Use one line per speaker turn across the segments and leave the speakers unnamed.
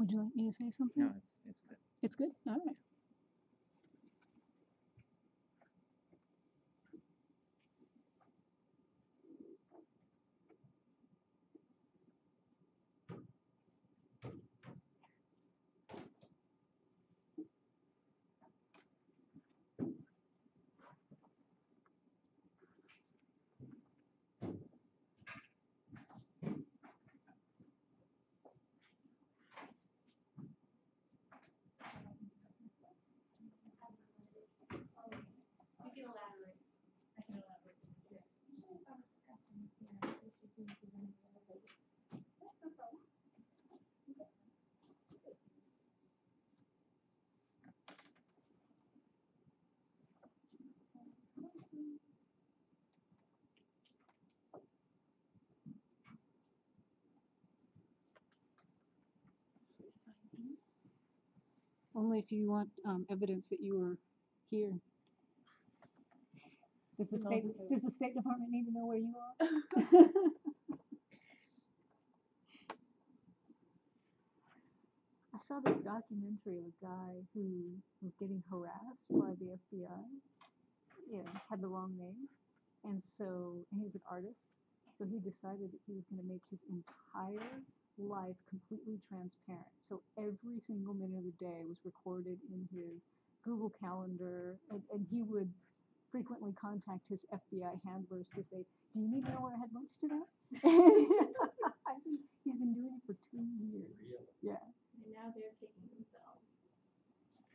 Would you like me to say something?
No, it's good.
It's good? All right.
You can elaborate. I can elaborate. Yes.
Only if you want evidence that you were here. Does the State Department need to know where you are? I saw this documentary of a guy who was getting harassed by the FBI. You know, had the wrong name, and he was an artist. So he decided that he was going to make his entire life completely transparent. So every single minute of the day was recorded in his Google Calendar, and he would frequently contact his FBI handlers to say, "Do you need to know where I had lunch today?" I think he's been doing it for 2 years. Yeah.
And now they're kicking themselves.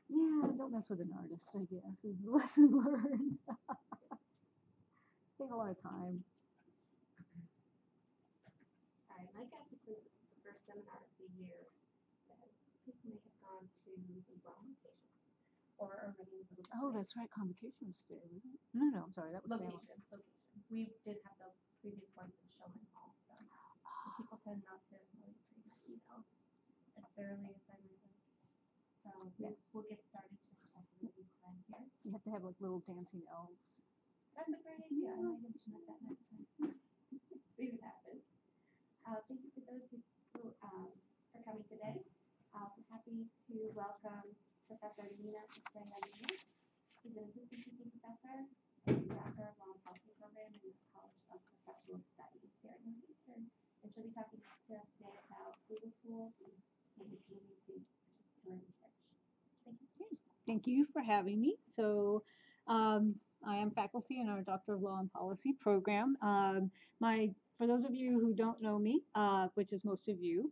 Yeah, don't mess with an artist, I guess, is the lesson learned. Take a lot of time.
All right, my guess is since it's the first seminar of the year, that people may have gone to the wrong location or are running a little.
Oh, that's right. Convocation was today, wasn't it? No, I'm sorry. That was
Location. We did have the previous ones in showing hall, so people tend not to always read my emails as thoroughly as I read them. So
Yes.
We'll get started just after this time here.
You have to have like little dancing elves.
That's a great idea. I might implement that next time. See what happens. Thank you for those who are coming today. I'm happy to welcome Professor Neenah Estrella-Luna. She's an assistant teaching professor and director of law and policy program in the College of Professional Studies here at Northeastern. And she'll be talking to us today about Google tools and community-based participatory research. Thank you.
Thank you for having me. So I am faculty in our Doctor of Law and Policy program. For those of you who don't know me, which is most of you,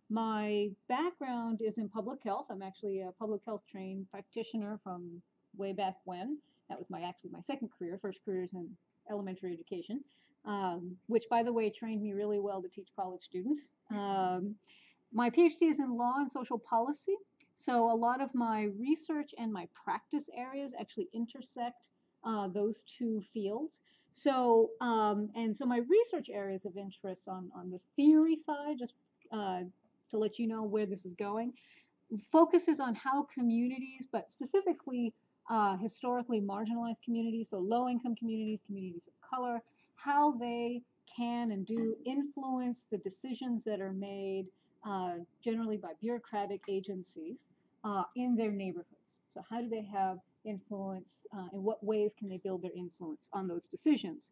my background is in public health. I'm actually a public health trained practitioner from way back when. That was my second career. First career is in elementary education, which, by the way, trained me really well to teach college students. My PhD is in law and social policy. So a lot of my research and my practice areas actually intersect those two fields. So, so my research areas of interest on the theory side, just to let you know where this is going, focuses on how communities, but specifically historically marginalized communities, so low-income communities, communities of color, how they can and do influence the decisions that are made generally by bureaucratic agencies in their neighborhoods. So how do they have influence? In what ways can they build their influence on those decisions?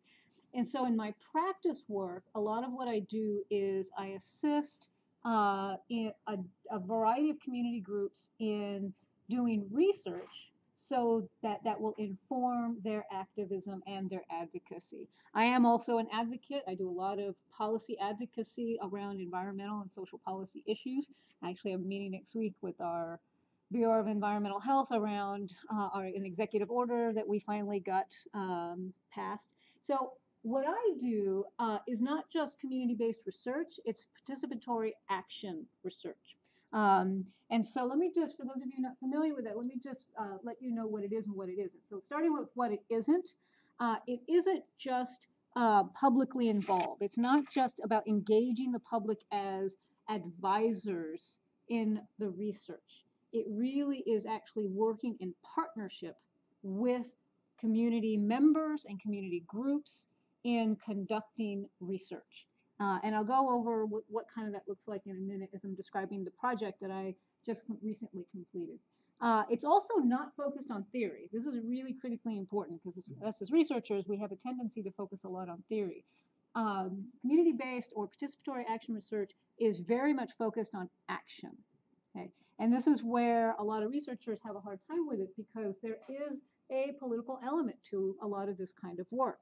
And so in my practice work, a lot of what I do is I assist in a variety of community groups in doing research so that will inform their activism and their advocacy. I am also an advocate. I do a lot of policy advocacy around environmental and social policy issues. I actually have a meeting next week with our Bureau of Environmental Health around an executive order that we finally got passed. So what I do is not just community-based research, it's participatory action research. And so let me just, for those of you not familiar with that, let me just let you know what it is and what it isn't. So starting with what it isn't just publicly involved. It's not just about engaging the public as advisors in the research. It really is actually working in partnership with community members and community groups in conducting research. And I'll go over what kind of that looks like in a minute as I'm describing the project that I just recently completed. It's also not focused on theory. This is really critically important because us as researchers, we have a tendency to focus a lot on theory. Community-based or participatory action research is very much focused on action. Okay? And this is where a lot of researchers have a hard time with it because there is a political element to a lot of this kind of work.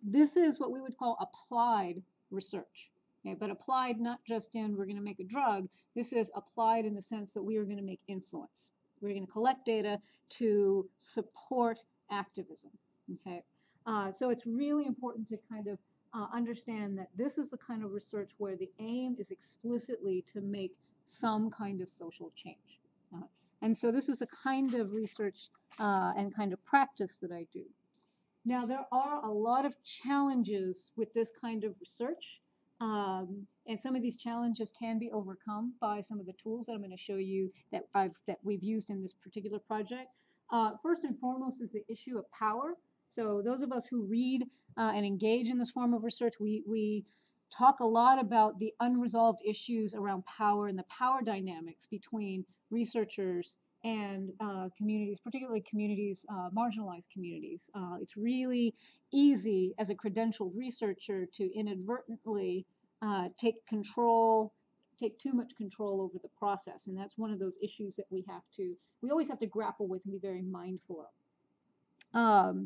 This is what we would call applied research. Okay? But applied not just in we're going to make a drug, this is applied in the sense that we are going to make influence. We're going to collect data to support activism. Okay? So it's really important to kind of understand that this is the kind of research where the aim is explicitly to make some kind of social change. And so this is the kind of research and kind of practice that I do. Now, there are a lot of challenges with this kind of research, and some of these challenges can be overcome by some of the tools that I'm going to show you that we've used in this particular project. First and foremost is the issue of power. So those of us who read and engage in this form of research, we talk a lot about the unresolved issues around power and the power dynamics between researchers and communities, particularly communities, marginalized communities. It's really easy as a credentialed researcher to inadvertently take too much control over the process. And that's one of those issues that we always have to grapple with and be very mindful of.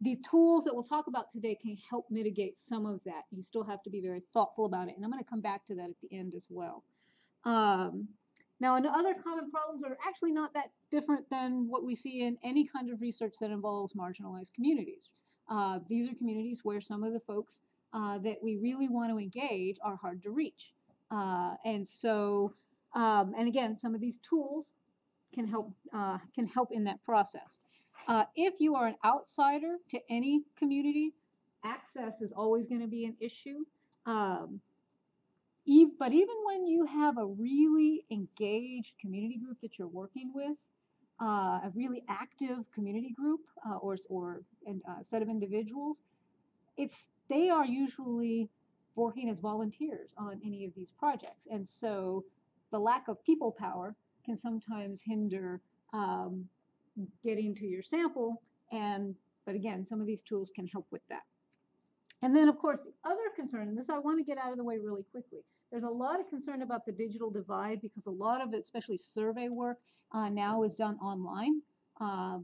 The tools that we'll talk about today can help mitigate some of that. You still have to be very thoughtful about it. And I'm going to come back to that at the end as well. Now, other common problems are actually not that different than what we see in any kind of research that involves marginalized communities. These are communities where some of the folks that we really want to engage are hard to reach. And again, some of these tools can help in that process. If you are an outsider to any community, access is always going to be an issue. But even when you have a really engaged community group that you're working with, a really active community group or a set of individuals, they are usually working as volunteers on any of these projects. And so the lack of people power can sometimes hinder getting to your sample. But again, some of these tools can help with that. And then, of course, the other concern, and this I want to get out of the way really quickly, there's a lot of concern about the digital divide because a lot of it, especially survey work, now is done online.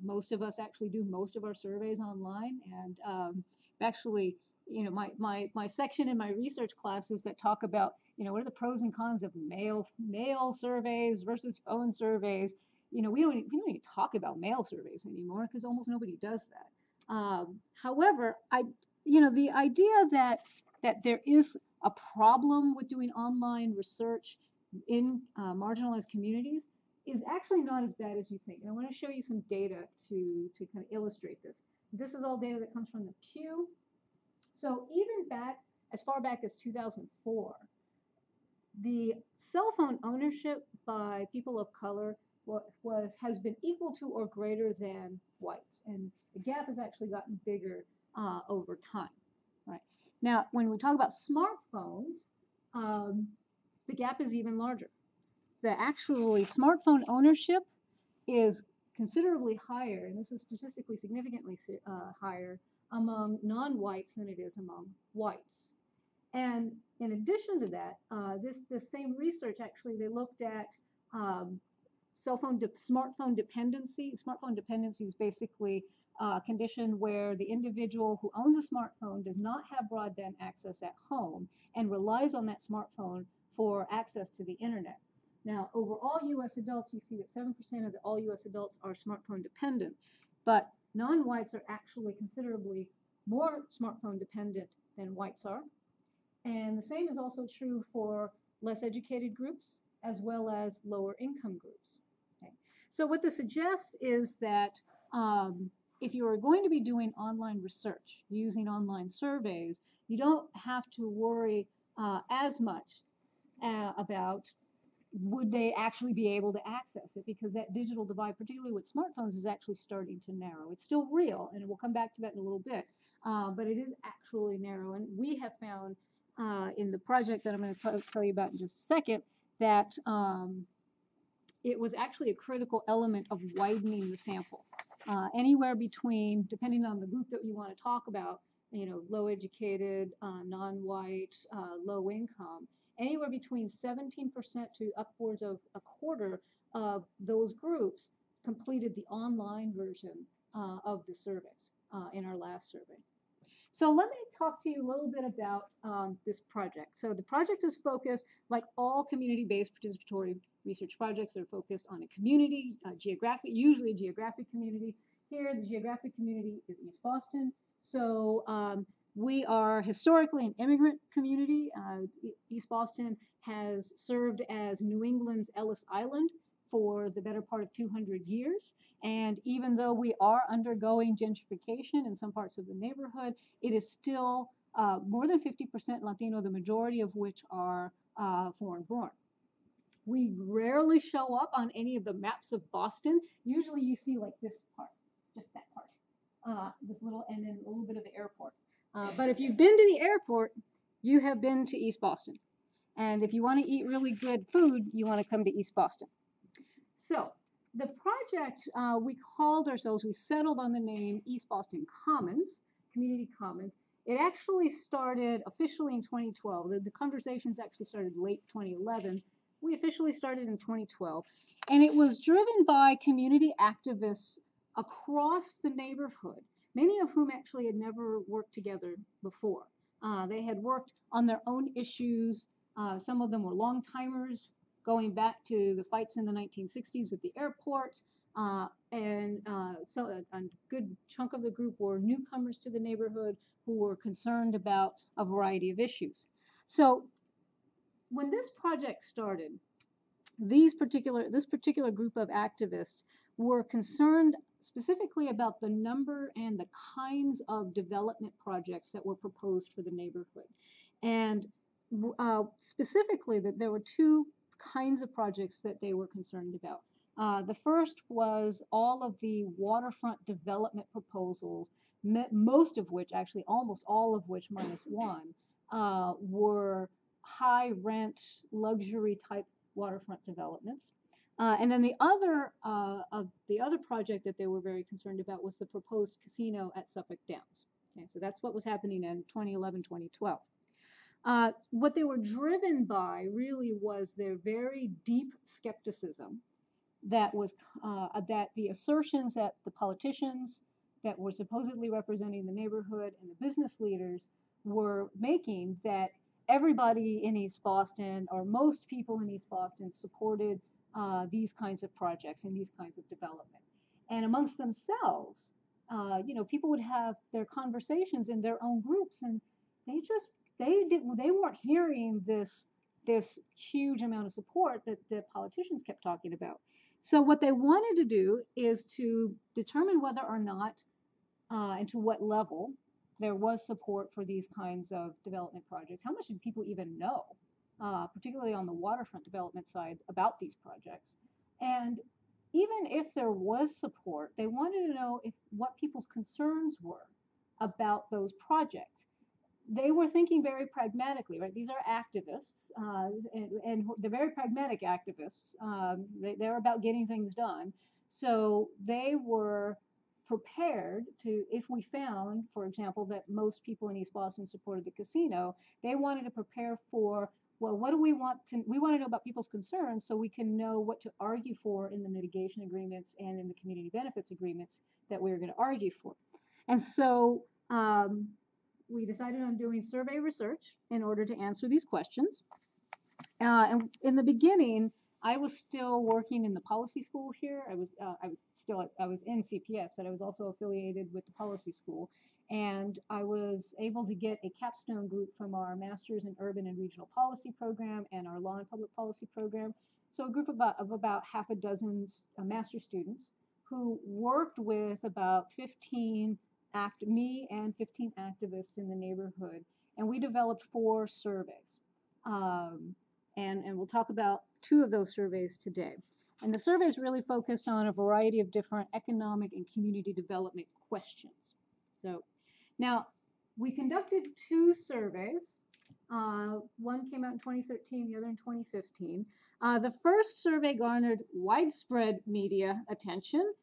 Most of us actually do most of our surveys online. And actually, my section in my research classes that talk about, what are the pros and cons of mail surveys versus phone surveys. We don't even talk about mail surveys anymore because almost nobody does that. However, the idea that there is a problem with doing online research in marginalized communities is actually not as bad as you think. And I want to show you some data to kind of illustrate this. This is all data that comes from the Pew. So even as far back as 2004, the cell phone ownership by people of color has been equal to or greater than whites. And the gap has actually gotten bigger over time. Right. Now, when we talk about smartphones, the gap is even larger. Actually smartphone ownership is considerably higher, and this is statistically significantly higher among non-whites than it is among whites. And in addition to that, this same research actually, they looked at smartphone dependency. Smartphone dependency is basically a condition where the individual who owns a smartphone does not have broadband access at home and relies on that smartphone for access to the internet. Now, over all U.S. adults, you see that 7% of all U.S. adults are smartphone dependent, but non-whites are actually considerably more smartphone dependent than whites are. And the same is also true for less educated groups as well as lower income groups. Okay. So what this suggests is that if you are going to be doing online research using online surveys, you don't have to worry as much about would they actually be able to access it, because that digital divide, particularly with smartphones, is actually starting to narrow. It's still real, and we'll come back to that in a little bit. but it is actually narrow. And we have found in the project that I'm going to tell you about in just a second that it was actually a critical element of widening the sample. Anywhere between, depending on the group that you want to talk about, low educated, non-white, low income, anywhere between 17% to upwards of a quarter of those groups completed the online version of the surveys in our last survey. So let me talk to you a little bit about this project. So the project is focused, like all community-based participatory research projects, are focused on a community, usually a geographic community. Here, the geographic community is East Boston. So we are historically an immigrant community. East Boston has served as New England's Ellis Island for the better part of 200 years. And even though we are undergoing gentrification in some parts of the neighborhood, it is still more than 50% Latino, the majority of which are foreign born. We rarely show up on any of the maps of Boston. Usually you see like this part, just that part, this little, and then a little bit of the airport. But if you've been to the airport, you have been to East Boston. And if you want to eat really good food, you want to come to East Boston. So the project, we settled on the name East Boston Commons, Community Commons. It actually started officially in 2012. The conversations actually started late 2011. We officially started in 2012. And it was driven by community activists across the neighborhood, many of whom actually had never worked together before. They had worked on their own issues. Some of them were long-timers, going back to the fights in the 1960s with the airport. So a good chunk of the group were newcomers to the neighborhood who were concerned about a variety of issues. So when this project started, this particular group of activists were concerned specifically about the number and the kinds of development projects that were proposed for the neighborhood. And specifically that there were two kinds of projects that they were concerned about. The first was all of the waterfront development proposals, most of which, actually almost all of which minus one, were high rent, luxury type waterfront developments. And then the other project that they were very concerned about was the proposed casino at Suffolk Downs. Okay, so that's what was happening in 2011, 2012. What they were driven by really was their very deep skepticism that the assertions that the politicians that were supposedly representing the neighborhood and the business leaders were making, that everybody in East Boston, or most people in East Boston, supported these kinds of projects and these kinds of development. And amongst themselves, people would have their conversations in their own groups, and they weren't hearing this huge amount of support that the politicians kept talking about. So what they wanted to do is to determine whether or not and to what level there was support for these kinds of development projects. How much did people even know, particularly on the waterfront development side, about these projects? And even if there was support, they wanted to know what people's concerns were about those projects. They were thinking very pragmatically, right? These are activists, and they're very pragmatic activists. They're about getting things done. So they were prepared to, if we found, for example, that most people in East Boston supported the casino, they wanted to prepare for, well, what do we want to know about people's concerns so we can know what to argue for in the mitigation agreements and in the community benefits agreements that we were going to argue for. And so we decided on doing survey research in order to answer these questions. And in the beginning, I was still working in the policy school here. I was in CPS, but I was also affiliated with the policy school. And I was able to get a capstone group from our Masters in Urban and Regional Policy program and our Law and Public Policy program. So a group of about half a dozen master students who worked with about 15 me and 15 activists in the neighborhood, and we developed 4 surveys. And we'll talk about 2 of those surveys today. And the surveys really focused on a variety of different economic and community development questions. So Now, we conducted 2 surveys. One came out in 2013, the other in 2015. The first survey garnered widespread media attention.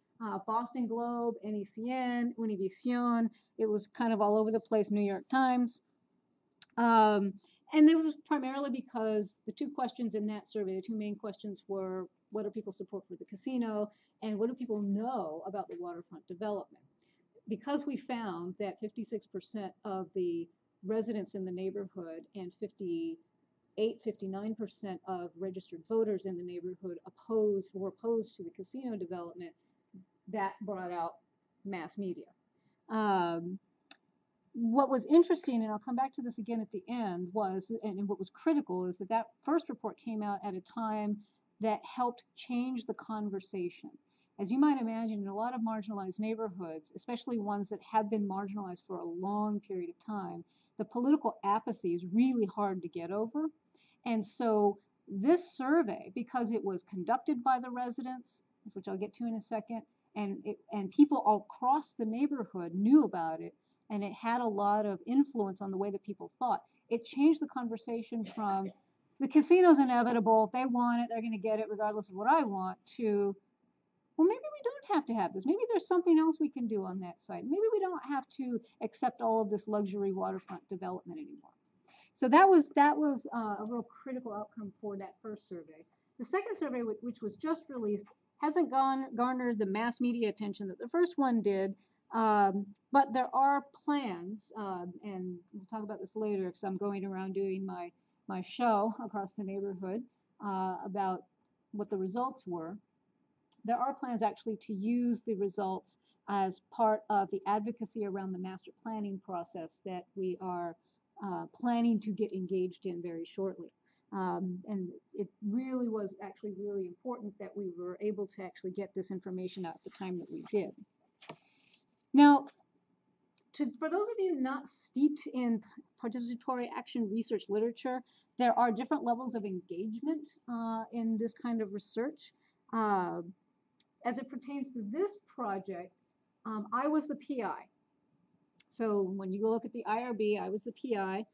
Boston Globe, NECN, Univision. It was kind of all over the place, New York Times. And it was primarily because the 2 questions in that survey, the 2 main questions were, what do people support for the casino, and what do people know about the waterfront development? Because we found that 56% of the residents in the neighborhood and 59% of registered voters in the neighborhood were opposed to the casino development, that brought out mass media. What was interesting, and I'll come back to this again at the end, and what was critical is that first report came out at a time that helped change the conversation. As you might imagine, in a lot of marginalized neighborhoods, especially ones that have been marginalized for a long period of time, the political apathy is really hard to get over. And so this survey, because it was conducted by the residents, which I'll get to in a second, and people all across the neighborhood knew about it, and it had a lot of influence on the way that people thought. It changed the conversation from the casino's inevitable, if they want it, they're going to get it regardless of what I want, to, well, maybe we don't have to have this. Maybe there's something else we can do on that site. Maybe we don't have to accept all of this luxury waterfront development anymore. So that was a real critical outcome for that first survey. The second survey, which was just released, hasn't garnered the mass media attention that the first one did, but there are plans, and we'll talk about this later because I'm going around doing my show across the neighborhood about what the results were. There are plans actually to use the results as part of the advocacy around the master planning process that we are planning to get engaged in very shortly. And it really was actually really important that we were able to actually get this information out at the time that we did. Now, for those of you not steeped in participatory action research literature, there are different levels of engagement in this kind of research. As it pertains to this project, I was the PI. So when you go look at the IRB, I was the PI.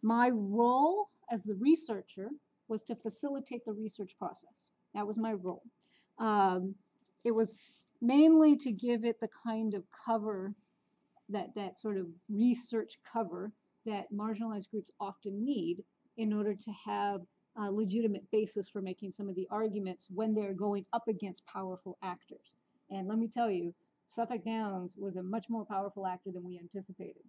My role as the researcher was to facilitate the research process. That was my role. It was mainly to give it the kind of cover, that sort of research cover that marginalized groups often need in order to have a legitimate basis for making some of the arguments when they're going up against powerful actors. And let me tell you, Suffolk Downs was a much more powerful actor than we anticipated.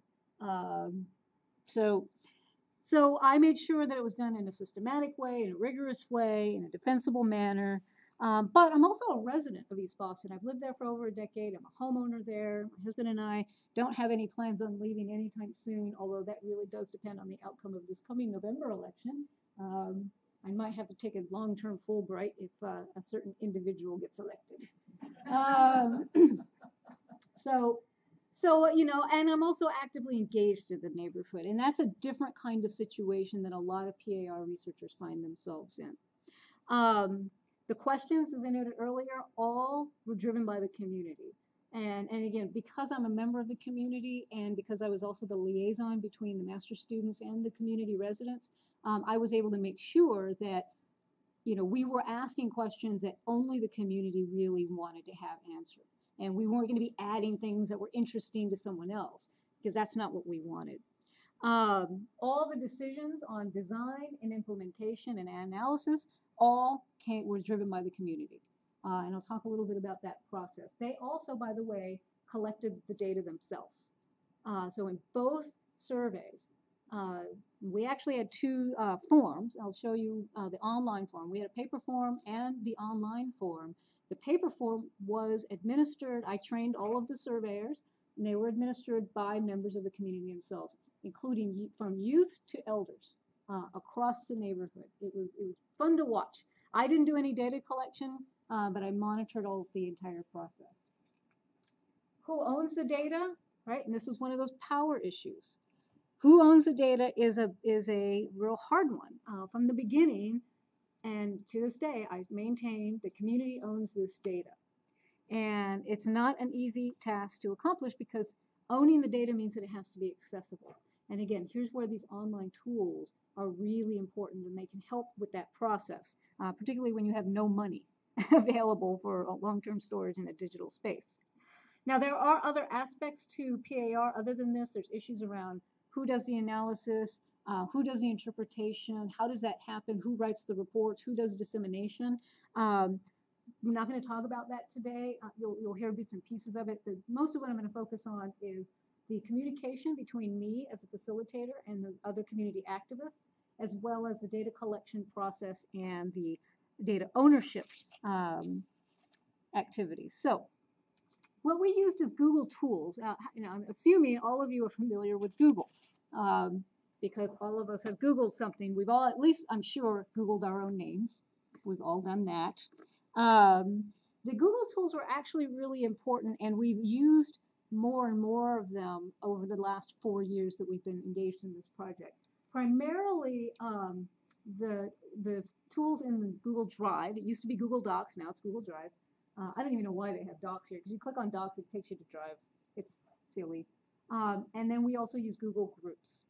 So I made sure that it was done in a systematic way, in a rigorous way, in a defensible manner. But I'm also a resident of East Boston. I've lived there for over a decade. I'm a homeowner there. My husband and I don't have any plans on leaving anytime soon, although that really does depend on the outcome of this coming November election. I might have to take a long-term Fulbright if a certain individual gets elected. So, you know, and I'm also actively engaged in the neighborhood, and that's a different kind of situation that a lot of PAR researchers find themselves in. The questions, as I noted earlier, all were driven by the community. And again, because I'm a member of the community and because I was also the liaison between the master students and the community residents, I was able to make sure that, you know, we were asking questions that only the community really wanted to have answered. And we weren't going to be adding things that were interesting to someone else, because that's not what we wanted. All the decisions on design and implementation and analysis were driven by the community. And I'll talk a little bit about that process. They also, by the way, collected the data themselves. So in both surveys, we actually had 2 forms. I'll show you the online form. We had a paper form and the online form. The paper form was administered, I trained all of the surveyors, and they were administered by members of the community themselves, including from youth to elders across the neighborhood. It was fun to watch. I didn't do any data collection, but I monitored the entire process. Who owns the data, right? And this is one of those power issues. Who owns the data is a real hard one. From the beginning and to this day, I maintain the community owns this data. And it's not an easy task to accomplish because Owning the data means that it has to be accessible. And again, here's where these online tools are really important, and they can help with that process, particularly when you have no money available for long-term storage in a digital space. Now, there are other aspects to PAR other than this. There's issues around who does the analysis, who does the interpretation, how does that happen, who writes the reports, who does dissemination. We're not going to talk about that today. You'll hear bits and pieces of it. Most of what I'm going to focus on is the communication between me as a facilitator and the other community activists, as well as the data collection process and the data ownership activities. So what we used is Google tools. I'm assuming all of you are familiar with Google, because all of us have Googled something. We've all, at least I'm sure, Googled our own names. We've all done that. The Google tools were actually really important, and we've used more and more of them over the last 4 years that we've been engaged in this project. Primarily, the tools in the Google Drive. It used to be Google Docs, now it's Google Drive. I don't even know why they have Docs here, because you click on Docs, it takes you to Drive. It's silly. And then we also use Google Groups.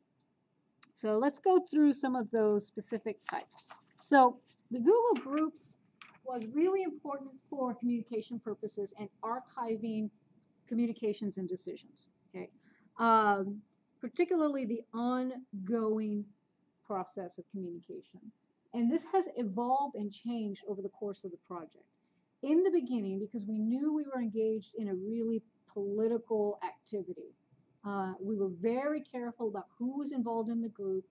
So let's go through some of those specific types. So the Google Groups was really important for communication purposes and archiving communications and decisions, okay? Particularly the ongoing process of communication. And this has evolved and changed over the course of the project. In the beginning, because we knew we were engaged in a really political activity, we were very careful about who was involved in the group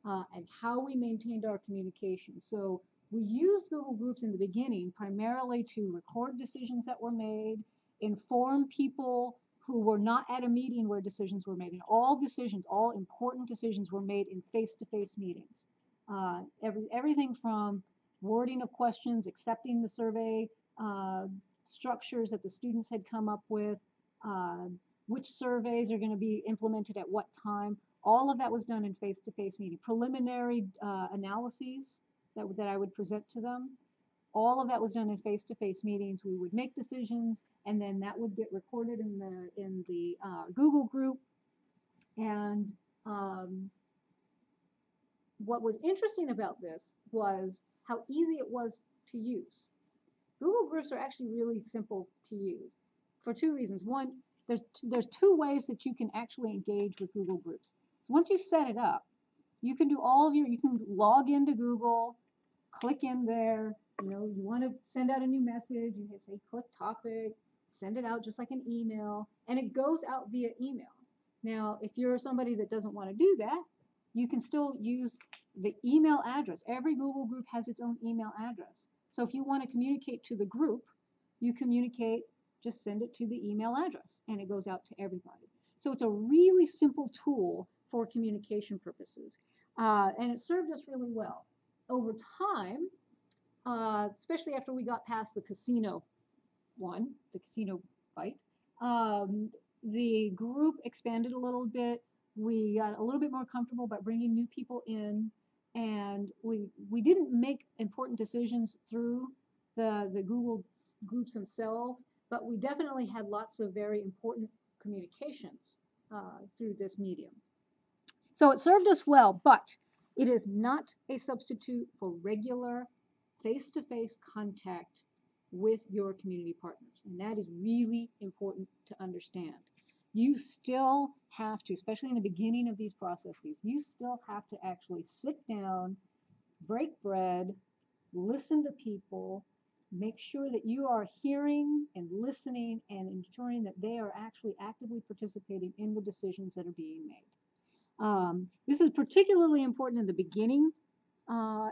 and how we maintained our communication. So we used Google Groups in the beginning primarily to record decisions that were made, inform people who were not at a meeting where decisions were made. And all decisions, all important decisions were made in face-to-face meetings. Everything from wording of questions, accepting the survey structures that the students had come up with, which surveys are going to be implemented at what time. All of that was done in face-to-face meeting. Preliminary analyses that I would present to them, all of that was done in face-to-face meetings. We would make decisions, and then that would get recorded in the Google group. And what was interesting about this was how easy it was to use. Google Groups are actually really simple to use for two reasons. One, there's two ways that you can actually engage with Google Groups. So once you set it up, you can do you can log into Google, click in there. You want to send out a new message, you can say click topic, send it out just like an email, and it goes out via email. Now, if you're somebody that doesn't want to do that, you can still use the email address. Every Google group has its own email address. So if you want to communicate to the group, you communicate, just send it to the email address, and it goes out to everybody. So it's a really simple tool for communication purposes, and it served us really well. Over time, especially after we got past the casino fight, the group expanded a little bit. We got a little bit more comfortable about bringing new people in, and we didn't make important decisions through the Google groups themselves, but we definitely had lots of very important communications through this medium. So it served us well, but it is not a substitute for regular face-to-face contact with your community partners, and that is really important to understand. You still have to, especially in the beginning of these processes, you still have to actually sit down, break bread, listen to people, make sure that you are hearing and listening and ensuring that they are actually actively participating in the decisions that are being made. This is particularly important in the beginning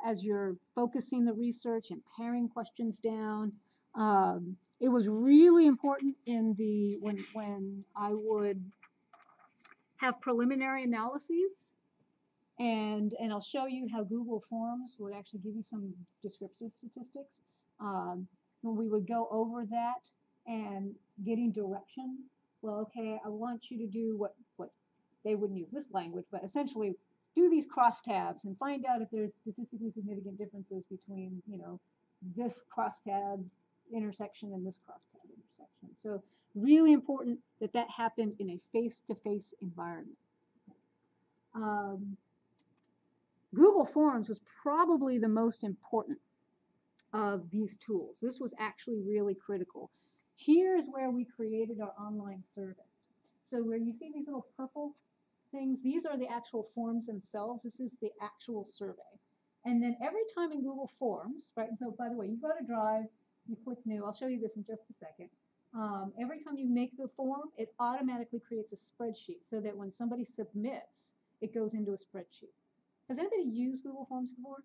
as you're focusing the research and paring questions down. It was really important in when I would have preliminary analyses, and I'll show you how Google Forms would actually give you some descriptive statistics. When we would go over that and getting direction, well, okay, I want you to do what they wouldn't use this language, but essentially do these crosstabs and find out if there's statistically significant differences between, this crosstab intersection and this crosstab intersection. So Really important that that happened in a face-to-face environment. Google Forms was probably the most important of these tools. This was actually really critical. Here's where we created our online surveys. So where you see these little purple things, these are the actual forms themselves. This is the actual survey. And then every time in Google Forms, right, and so by the way, you go to Drive, you click New. I'll show you this in just a second. Every time you make the form, it automatically creates a spreadsheet so that when somebody submits, it goes into a spreadsheet. Has anybody used Google Forms before?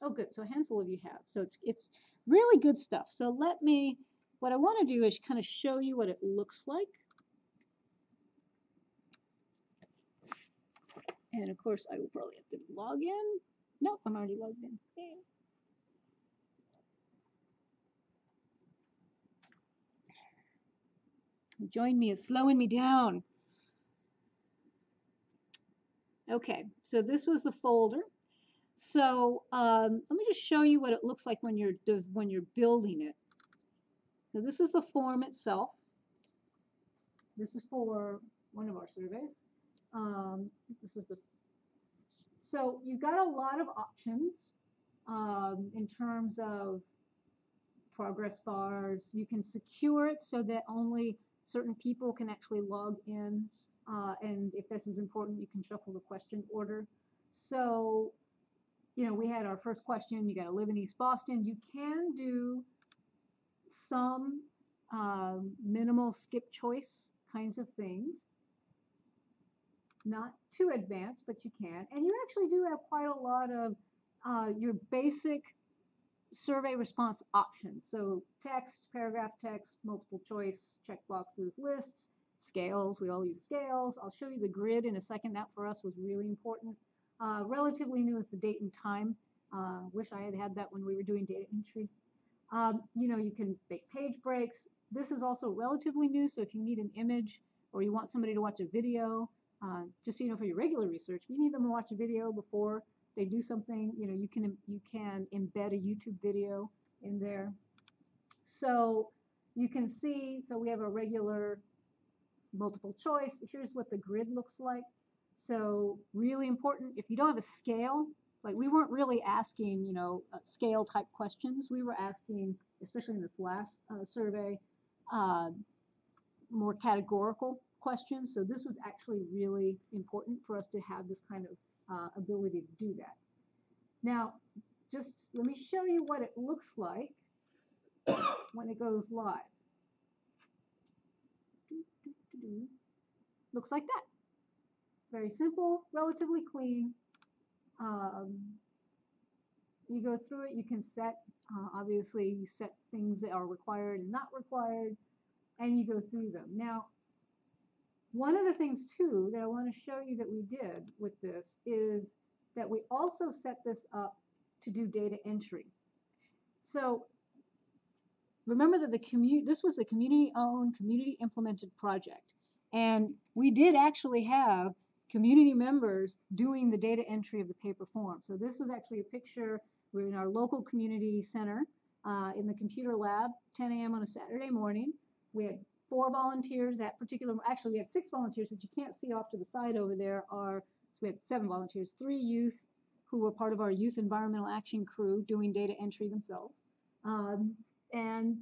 Oh, good. So a handful of you have. So it's really good stuff. So what I want to do is kind of show you what it looks like. And of course, I will probably have to log in. Nope, I'm already logged in. Yay. Join me is slowing me down. Okay, so this was the folder. So let me just show you what it looks like when you're building it. So this is the form itself. This is for one of our surveys. So you've got a lot of options in terms of progress bars. You can secure it so that only certain people can actually log in. And if this is important, you can shuffle the question order. So, we had our first question, you got to live in East Boston. You can do some minimal skip choice kinds of things. Not too advanced, but you can. And you actually do have quite a lot of your basic survey response options. So text, paragraph text, multiple choice, checkboxes, lists, scales. We all use scales. I'll show you the grid in a second. That for us was really important. Relatively new is the date and time. Wish I had that when we were doing data entry. You can make page breaks. This is also relatively new, so if you need an image or you want somebody to watch a video, just so you know, for your regular research, if you need them to watch a video before they do something, you can embed a YouTube video in there. So you can see, so we have a regular multiple choice. Here's what the grid looks like. So really important, if you don't have a scale, like we weren't really asking, scale type questions. We were asking, especially in this last survey, more categorical questions. So this was actually really important for us to have this kind of ability to do that. Now, just let me show you what it looks like when it goes live. Looks like that. Very simple, relatively clean. You go through it, you can set, obviously you set things that are required and not required, and you go through them. Now, one of the things too that I want to show you that we did with this is that we also set this up to do data entry. So remember that this was a community-owned, community-implemented project. And we did actually have community members doing the data entry of the paper form. So this was actually a picture. We're in our local community center in the computer lab, 10 a.m. on a Saturday morning. We had 4 volunteers actually we had 6 volunteers, which you can't see off to the side over there so we had 7 volunteers, 3 youth who were part of our youth environmental action crew doing data entry themselves. And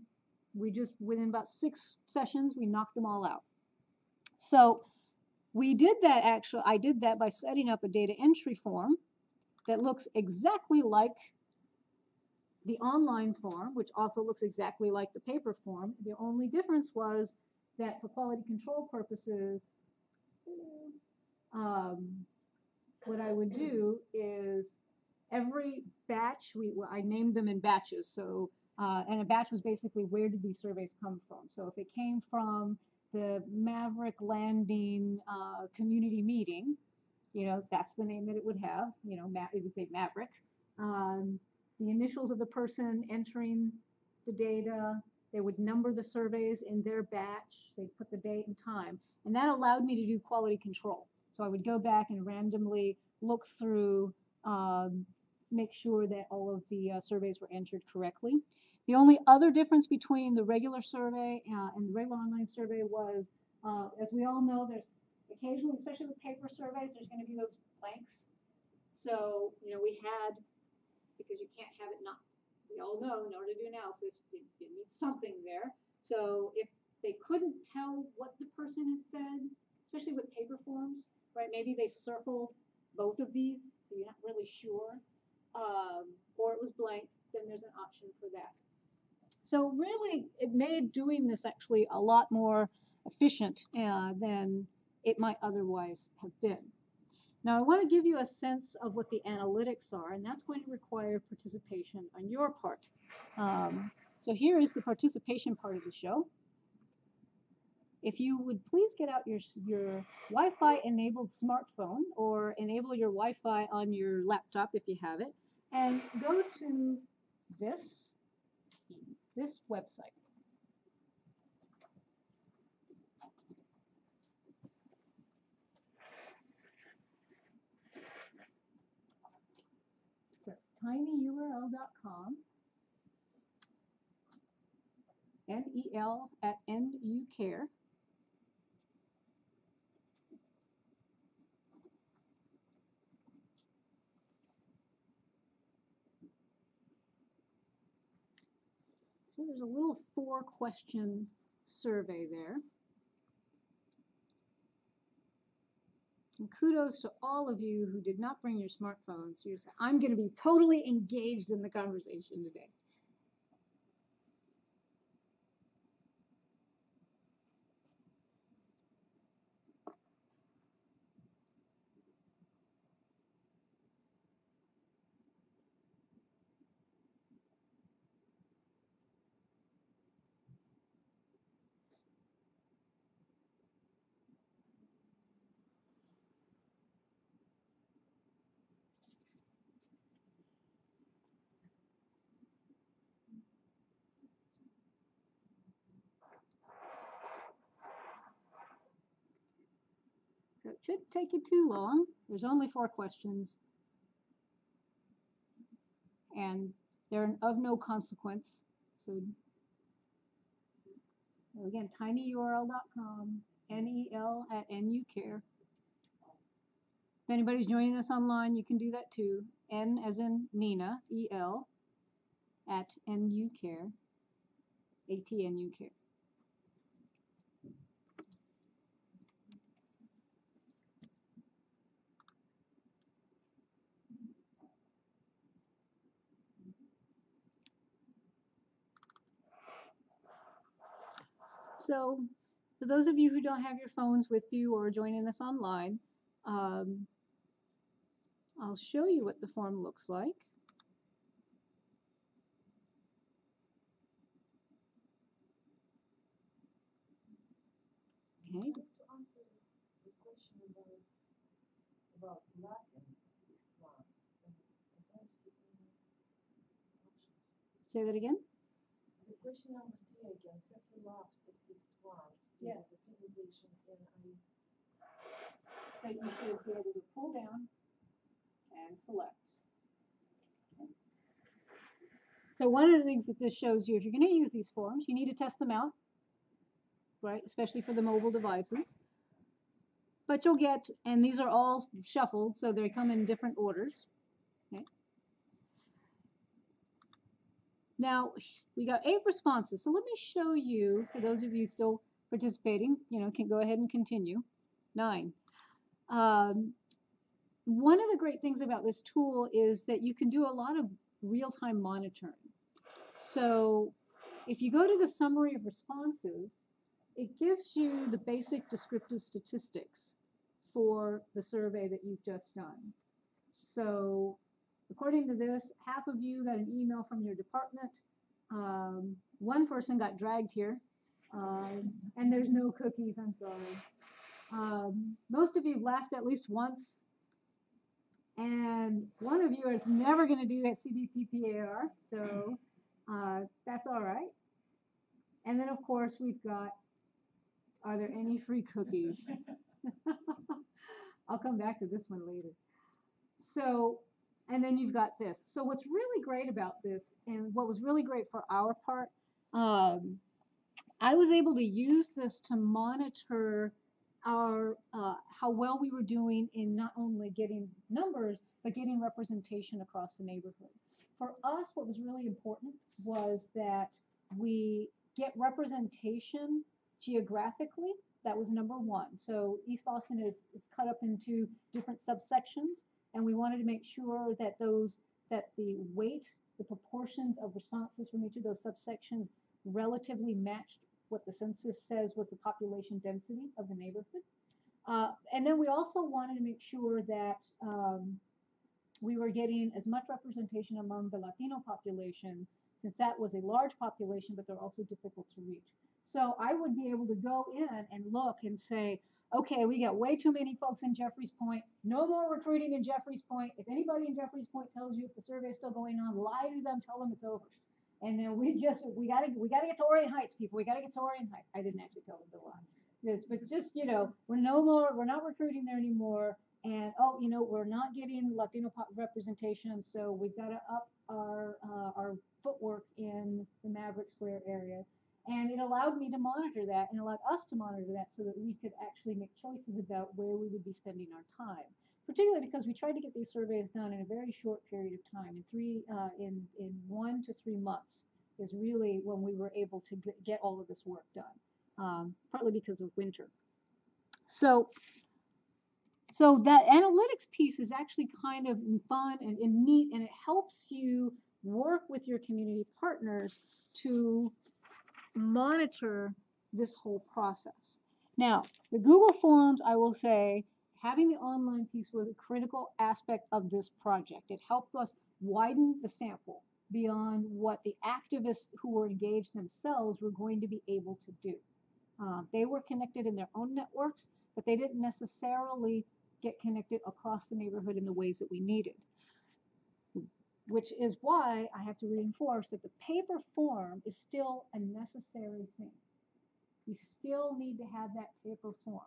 we just, within about 6 sessions, we knocked them all out. So we did that I did that by setting up a data entry form that looks exactly like the online form, which also looks exactly like the paper form. The only difference was that for quality control purposes, what I would do is every batch, I named them in batches. So, and a batch was basically where did these surveys come from? So if it came from the Maverick Landing community meeting, that's the name that it would have. It would say Maverick. The initials of the person entering the data, they would number the surveys in their batch, they'd put the date and time, and that allowed me to do quality control. So I would go back and randomly look through, make sure that all of the surveys were entered correctly. The only other difference between the regular survey and the regular online survey was, as we all know, there's occasionally, especially with paper surveys, there's going to be those blanks. So, we had, because you can't have it not, we all know, in order to do analysis, you need something there. So if they couldn't tell what the person had said, especially with paper forms, right, maybe they circled both of these, so you're not really sure, or it was blank, then there's an option for that. So really, it made doing this actually a lot more efficient than it might otherwise have been. Now, I want to give you a sense of what the analytics are, and that's going to require participation on your part. So here is the participation part of the show. If you would please get out your Wi-Fi enabled smartphone or enable your Wi-Fi on your laptop if you have it, and go to this website. So it's tinyurl.com, NEL at NUCare. So there's a little 4-question survey there. And kudos to all of you who did not bring your smartphones. You're saying, I'm going to be totally engaged in the conversation today. So it shouldn't take you too long. There's only 4 questions. And they're of no consequence. So again, tinyurl.com, NEL at NUCare. If anybody's joining us online, you can do that too. N as in Neenah, EL, at NUCare, ATNUCare. So for those of you who don't have your phones with you or joining us online, I'll show you what the form looks like. Okay.
To answer the question about laughing at least once, I don't see any options.
Say that again.
The question number 3 again. Have you laughed at least once
Yes.
during the presentation? And
So you should be able to pull down and select. Okay. So one of the things that this shows you, if you're going to use these forms, you need to test them out, right? Especially for the mobile devices. But you'll get, and these are all shuffled, so they come in different orders. Okay. Now, we got 8 responses. So let me show you, for those of you still participating, can go ahead and continue. 9. One of the great things about this tool is that you can do a lot of real-time monitoring. So if you go to the summary of responses, it gives you the basic descriptive statistics for the survey that you've just done. So according to this, half of you got an email from your department. 1 person got dragged here, and there's no cookies, I'm sorry. Most of you laughed at least once, and 1 of you is never going to do that CBPPAR, so that's all right. And then, of course, we've got, are there any free cookies? I'll come back to this one later. So And then you've got this. So what's really great about this, and what was really great for our part, I was able to use this to monitor our how well we were doing in not only getting numbers, but getting representation across the neighborhood. For us, what was really important was that we get representation geographically. That was number one. So East Boston is cut up into different subsections, and we wanted to make sure that that the weight, the proportions of responses from each of those subsections relatively matched what the census says was the population density of the neighborhood. And then we also wanted to make sure that we were getting as much representation among the Latino population, since that was a large population, but they're also difficult to reach. So I would be able to go in and look and say, okay, we got way too many folks in Jeffries Point. No more recruiting in Jeffries Point. If anybody in Jeffries Point tells you if the survey is still going on, lie to them, tell them it's over. And then we gotta get to Orient Heights, people. We gotta get to Orient Heights. I didn't actually tell them to lie, but just we're not recruiting there anymore. And oh, we're not getting Latino representation, so we've got to up our footwork in the Maverick Square area. And it allowed me to monitor that, and allowed us to monitor that, so that we could actually make choices about where we would be spending our time. Particularly because we tried to get these surveys done in a very short period of time. In 1 to 3 months is really when we were able to get all of this work done. Partly because of winter. So that analytics piece is actually kind of fun and neat, and it helps you work with your community partners to monitor this whole process. Now, the Google Forms, I will say, having the online piece was a critical aspect of this project. It helped us widen the sample beyond what the activists who were engaged themselves were going to be able to do. They were connected in their own networks, but they didn't necessarily get connected across the neighborhood in the ways that we needed. Which is why I have to reinforce that the paper form is still a necessary thing. You still need to have that paper form.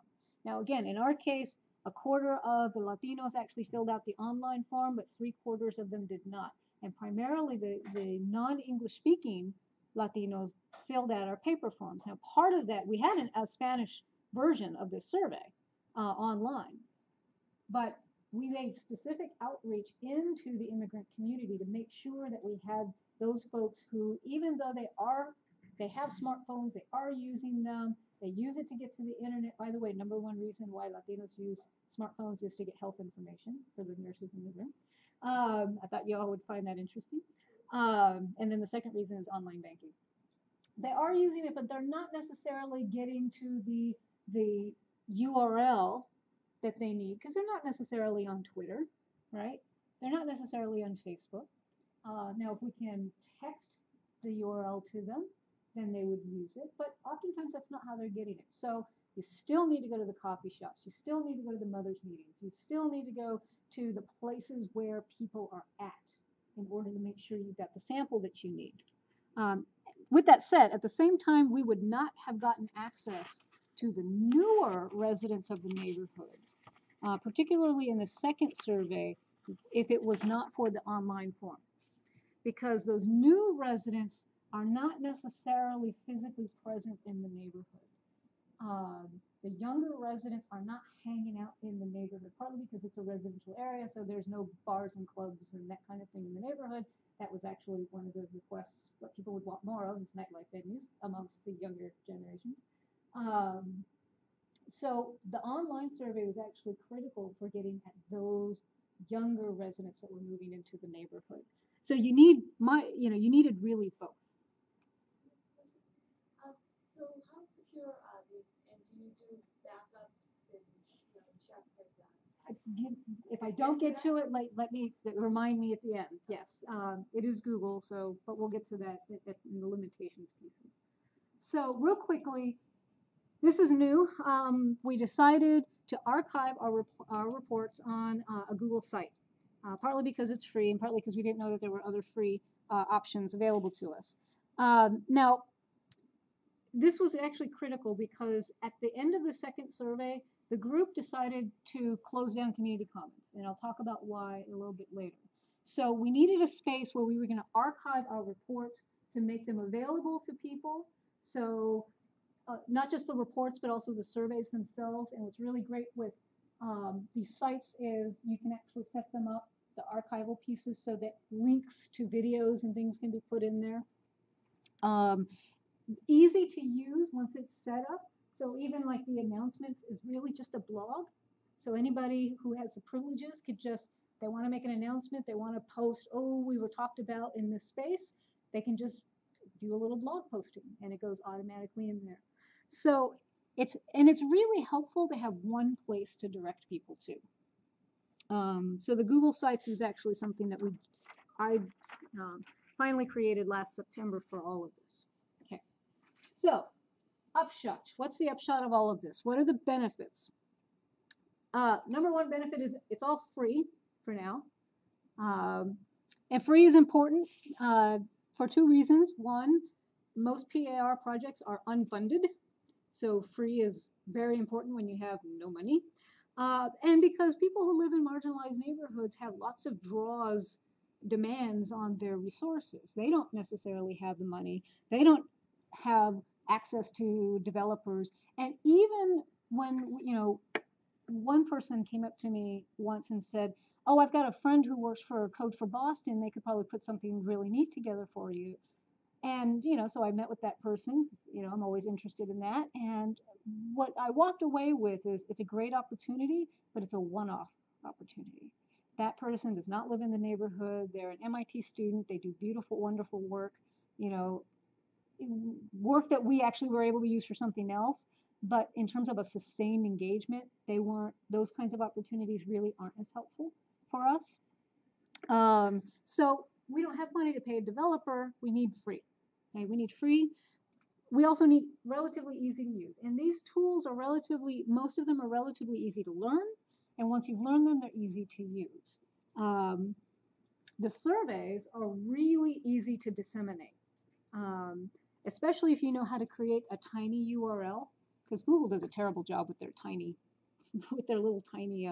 Now, again, in our case, a quarter of the Latinos actually filled out the online form, but 3/4 of them did not. And primarily the non-English speaking Latinos filled out our paper forms. Now, part of that, we had a Spanish version of this survey online, but we made specific outreach into the immigrant community to make sure that we had those folks who, even though they have smartphones, they are using them, they use it to get to the internet. By the way, number one reason why Latinos use smartphones is to get health information for the nurses in the room. I thought you all would find that interesting. And then the second reason is online banking. They are using it, but they're not necessarily getting to the URL that they need, because they're not necessarily on Twitter, right? They're not necessarily on Facebook. Now, if we can text the URL to them, then they would use it. But oftentimes that's not how they're getting it. So you still need to go to the coffee shops. You still need to go to the mothers' meetings. You still need to go to the places where people are at in order to make sure you've got the sample that you need. With that said, at the same time, we would not have gotten access to the newer residents of the neighborhood, particularly in the second survey, if it was not for the online form. Because those new residents are not necessarily physically present in the neighborhood. The younger residents are not hanging out in the neighborhood, partly because it's a residential area, so there's no bars and clubs and that kind of thing in the neighborhood. That was actually one of the requests. What people would want more of is nightlife venues amongst the younger generation. So the online survey was actually critical for getting at those younger residents that were moving into the neighborhood. So you needed really both.
So how secure are these, and do you do backups and checks like that?
If I don't get to it, let me remind me at the end. Yes, it is Google, but we'll get to that in the limitations pieces. So real quickly, this is new. We decided to archive our reports on a Google site, partly because it's free and partly because we didn't know that there were other free options available to us. Now, this was actually critical because at the end of the second survey, the group decided to close down community comments, and I'll talk about why a little bit later. So we needed a space where we were going to archive our reports to make them available to people. So not just the reports, but also the surveys themselves. And what's really great with these sites is you can actually set them up, the archival pieces, so that links to videos and things can be put in there. Easy to use once it's set up. So even like the announcements is really just a blog. So anybody who has the privileges could just, they want to make an announcement, they want to post, oh, we were talked about in this space, they can just do a little blog posting and it goes automatically in there. So it's really helpful to have one place to direct people to. So the Google Sites is actually something that I finally created last September for all of this. Okay, so upshot. What's the upshot of all of this? What are the benefits? Number one benefit is it's all free for now. And free is important for two reasons. One, most PAR projects are unfunded. So free is very important when you have no money. And because people who live in marginalized neighborhoods have lots of demands on their resources. They don't necessarily have the money. They don't have access to developers. And even when, one person came up to me once and said, oh, I've got a friend who works for Code for Boston. They could probably put something really neat together for you. And, so I met with that person. I'm always interested in that. And what I walked away with is it's a great opportunity, but it's a one-off opportunity. That person does not live in the neighborhood. They're an MIT student. They do beautiful, wonderful work, work that we actually were able to use for something else. But in terms of a sustained engagement, those kinds of opportunities really aren't as helpful for us. So we don't have money to pay a developer. We need free. Okay, we need free. We also need relatively easy to use. And these tools are most of them are relatively easy to learn. And once you've learned them, they're easy to use. The surveys are really easy to disseminate, especially if you know how to create a tiny URL, because Google does a terrible job with their little tiny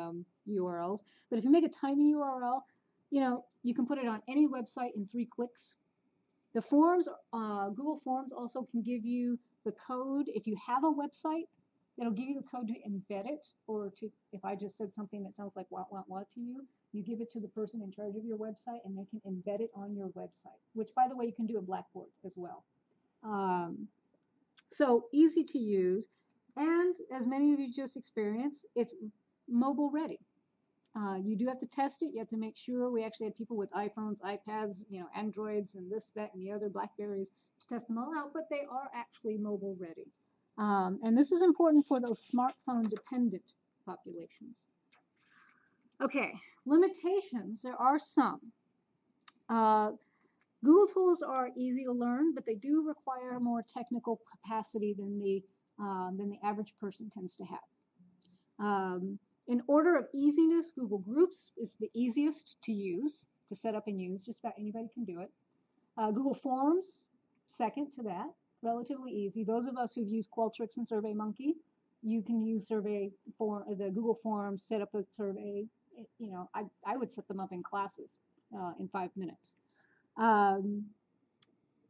URLs. But if you make a tiny URL, you can put it on any website in 3 clicks. The forms, Google Forms also can give you the code. If you have a website, it'll give you the code to embed it, or if I just said something that sounds like what to you, you give it to the person in charge of your website and they can embed it on your website, which by the way, you can do in Blackboard as well. So easy to use. And as many of you just experienced, it's mobile ready. You do have to test it. You have to make sure. We actually had people with iPhones, iPads, Androids, and this, that, and the other, Blackberries, to test them all out, but they are actually mobile ready. And this is important for those smartphone dependent populations. Okay, limitations, there are some. Google tools are easy to learn, but they do require more technical capacity than the average person tends to have. In order of easiness, Google Groups is the easiest to use, to set up and use. Just about anybody can do it. Google Forms, second to that, relatively easy. Those of us who've used Qualtrics and SurveyMonkey, you can use the Google Forms, set up a survey. I would set them up in classes in 5 minutes.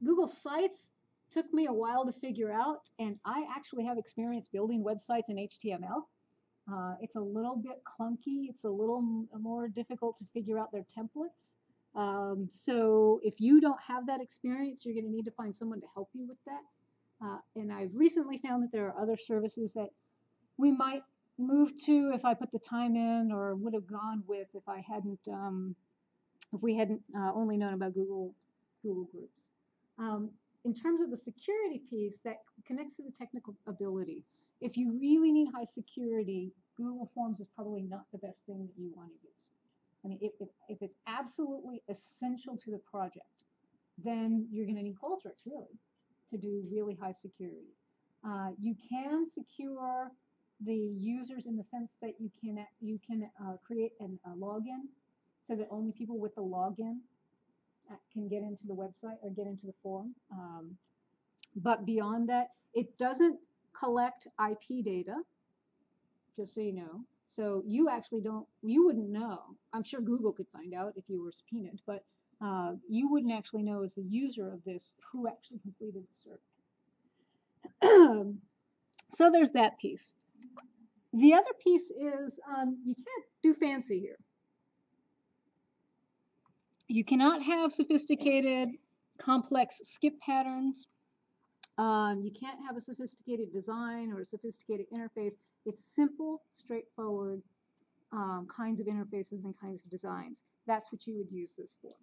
Google Sites took me a while to figure out, and I actually have experience building websites in HTML. It's a little bit clunky. It's a little more difficult to figure out their templates. So if you don't have that experience, you're going to need to find someone to help you with that. And I've recently found that there are other services that we might move to if I put the time in, or would have gone with if we hadn't only known about Google Groups. In terms of the security piece, that connects to the technical ability. If you really need high security, Google Forms is probably not the best thing that you want to use. I mean, if it's absolutely essential to the project, then you're going to need Qualtrics, really, to do really high security. You can secure the users in the sense that you can create a login so that only people with the login can get into the website or get into the form. But beyond that, it doesn't collect IP data, just so you know. So you actually you wouldn't know. I'm sure Google could find out if you were subpoenaed, but you wouldn't actually know as the user of this who actually completed the survey. So there's that piece. The other piece is you can't do fancy here. You cannot have sophisticated, complex skip patterns. You can't have a sophisticated design or a sophisticated interface. It's simple, straightforward kinds of interfaces and kinds of designs. That's what you would use this for.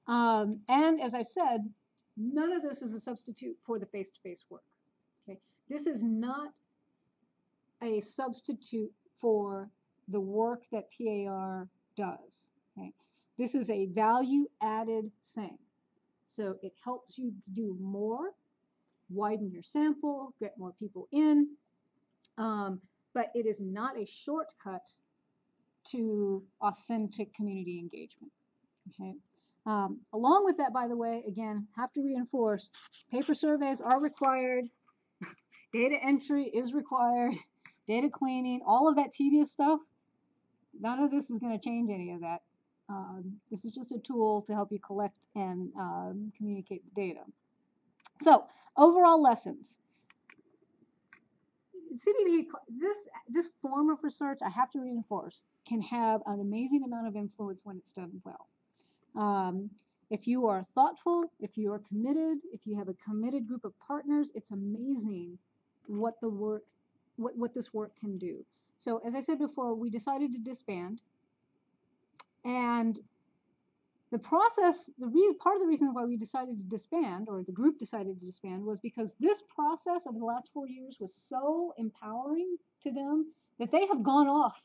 And as I said, none of this is a substitute for the face-to-face work. Okay, this is not a substitute for the work that PAR does. Okay, this is a value-added thing. So it helps you do more, widen your sample, get more people in, but it is not a shortcut to authentic community engagement. Okay. Along with that, by the way, again, have to reinforce, paper surveys are required, data entry is required, data cleaning, all of that tedious stuff. None of this is going to change any of that. This is just a tool to help you collect and communicate the data. So, overall lessons. CBP, this form of research, I have to reinforce, can have an amazing amount of influence when it's done well. If you are thoughtful, if you are committed, if you have a committed group of partners, it's amazing what this work can do. So as I said before, we decided to disband, and the process, part of the reason why we decided to disband, or the group decided to disband, was because this process over the last 4 years was so empowering to them that they have gone off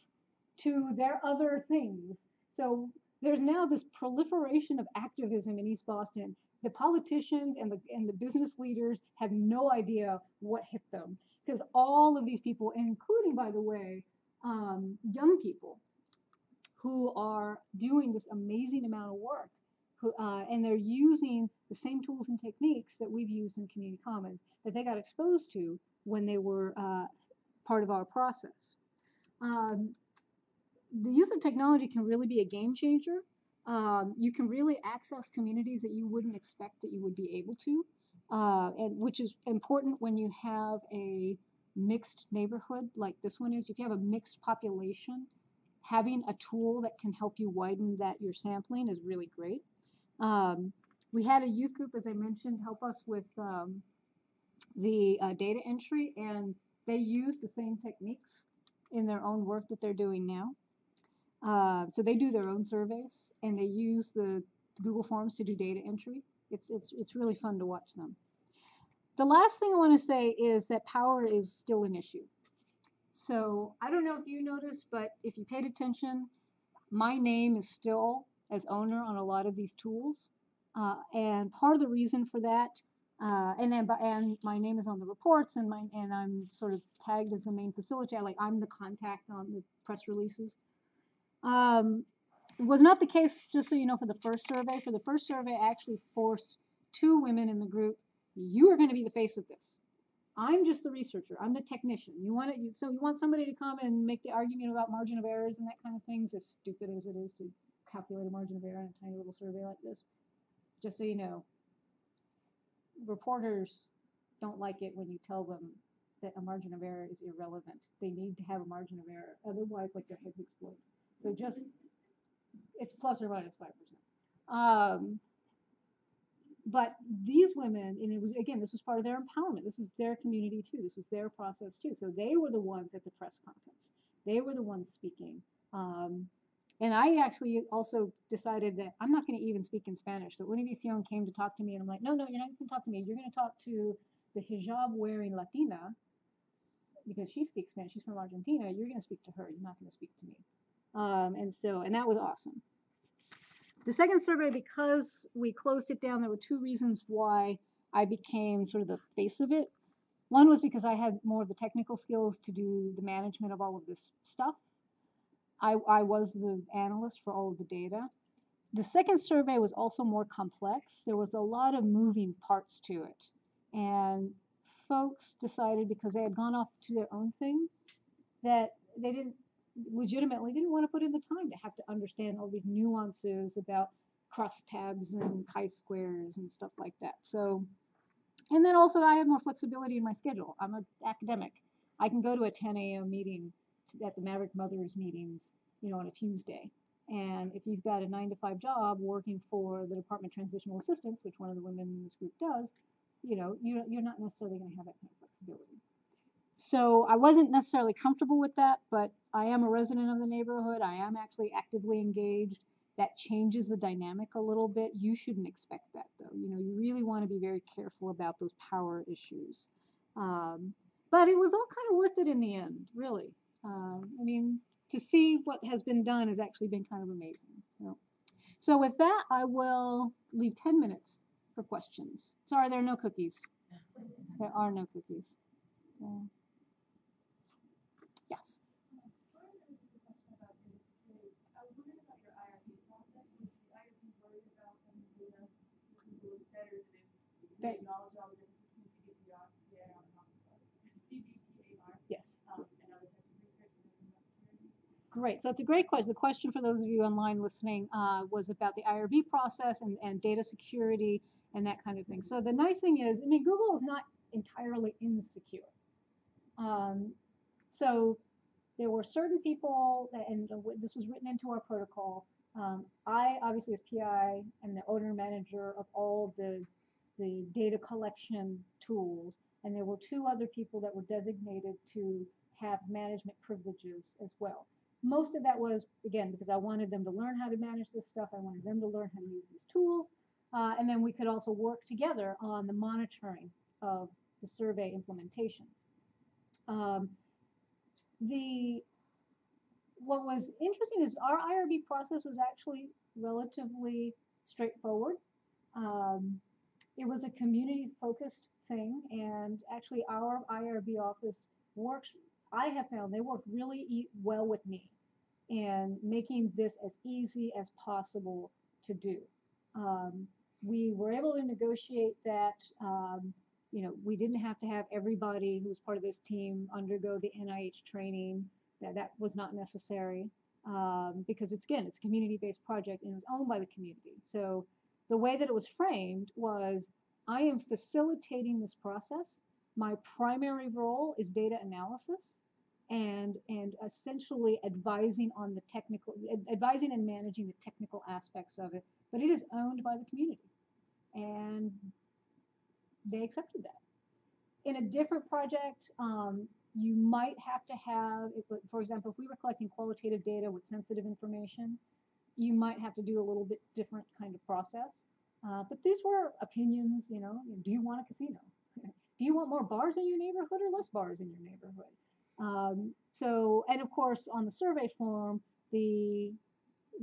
to their other things. So there's now this proliferation of activism in East Boston. The politicians and the business leaders have no idea what hit them, because all of these people, including, by the way, young people, who are doing this amazing amount of work, and they're using the same tools and techniques that we've used in Community Commons that they got exposed to when they were part of our process. The use of technology can really be a game changer. You can really access communities that you wouldn't expect that you would be able to, and which is important when you have a mixed neighborhood like this one is. If you have a mixed population, having a tool that can help you widen your sampling is really great. We had a youth group, as I mentioned, help us with the data entry, and they use the same techniques in their own work that they're doing now. So they do their own surveys, and they use the Google Forms to do data entry. It's really fun to watch them. The last thing I want to say is that power is still an issue. So I don't know if you noticed, but if you paid attention, my name is still as owner on a lot of these tools. And part of the reason for that, and my name is on the reports, and I'm sort of tagged as the main facilitator, like I'm the contact on the press releases. It was not the case, just so you know, for the first survey. For the first survey, I actually forced 2 women in the group. You are going to be the face of this. I'm just the researcher. I'm the technician. So you want somebody to come and make the argument about margin of errors and that kind of things, as stupid as it is to calculate a margin of error in a tiny little survey like this. Just so you know, reporters don't like it when you tell them that a margin of error is irrelevant. They need to have a margin of error. Otherwise, like, their heads explode. So just, it's plus or minus 5%. But these women, and it was, again, this was part of their empowerment. This is their community too. This was their process too. So they were the ones at the press conference. They were the ones speaking. And I actually also decided that I'm not going to even speak in Spanish. So Univision came to talk to me, and I'm like, no, you're not going to talk to me. You're going to talk to the hijab-wearing Latina, because she speaks Spanish. She's from Argentina. You're going to speak to her. You're not going to speak to me. And that was awesome. The second survey, because we closed it down, there were 2 reasons why I became sort of the face of it. One was because I had more of the technical skills to do the management of all of this stuff. I was the analyst for all of the data. The second survey was also more complex. There was a lot of moving parts to it. And folks decided, because they had gone off to their own thing, that they didn't legitimately didn't want to put in the time to have to understand all these nuances about crosstabs and chi-squares and stuff like that. So, and then also I have more flexibility in my schedule. I'm an academic. I can go to a 10 a.m. meeting at the Maverick Mothers meetings, on a Tuesday. And if you've got a 9 to 5 job working for the Department of Transitional Assistance, which one of the women in this group does, you're not necessarily going to have that kind of flexibility. So I wasn't necessarily comfortable with that, but I am a resident of the neighborhood. I am actually actively engaged. That changes the dynamic a little bit. You shouldn't expect that, though. You really want to be very careful about those power issues. But it was all kind of worth it in the end, really. I mean, to see what has been done has actually been kind of amazing. So with that, I will leave 10 minutes for questions. Sorry, there are no cookies. There are no cookies. Yes.
Sorry to ask a question about data security. I was wondering about your IRB process. Was the IRB worried about any data Google is better than they acknowledge all the difference between CDPR, CDPAR,
Yes.
And other types of research within data security?
Great. So it's a great question. The question for those of you online listening was about the IRB process and data security and that kind of thing. So the nice thing is, Google is not entirely insecure. So there were certain people, and this was written into our protocol. I, obviously, as PI, am the owner manager of all the data collection tools, and there were 2 other people that were designated to have management privileges as well. Most of that was, again, because I wanted them to learn how to manage this stuff. I wanted them to learn how to use these tools. And then we could also work together on the monitoring of the survey implementation. What was interesting is our IRB process was actually relatively straightforward. It was a community-focused thing, and actually our IRB office works, I have found they work really well with me in making this as easy as possible to do. We were able to negotiate that, we didn't have to have everybody who was part of this team undergo the NIH training. That was not necessary because it's a community-based project and it was owned by the community. So the way that it was framed was, I am facilitating this process. My primary role is data analysis and essentially advising and managing the technical aspects of it. But it is owned by the community, and they accepted that. In a different project, you might have to have, for example, if we were collecting qualitative data with sensitive information, you might have to do a little bit different kind of process. But these were opinions, do you want a casino? Do you want more bars in your neighborhood or less bars in your neighborhood? And of course, on the survey form, the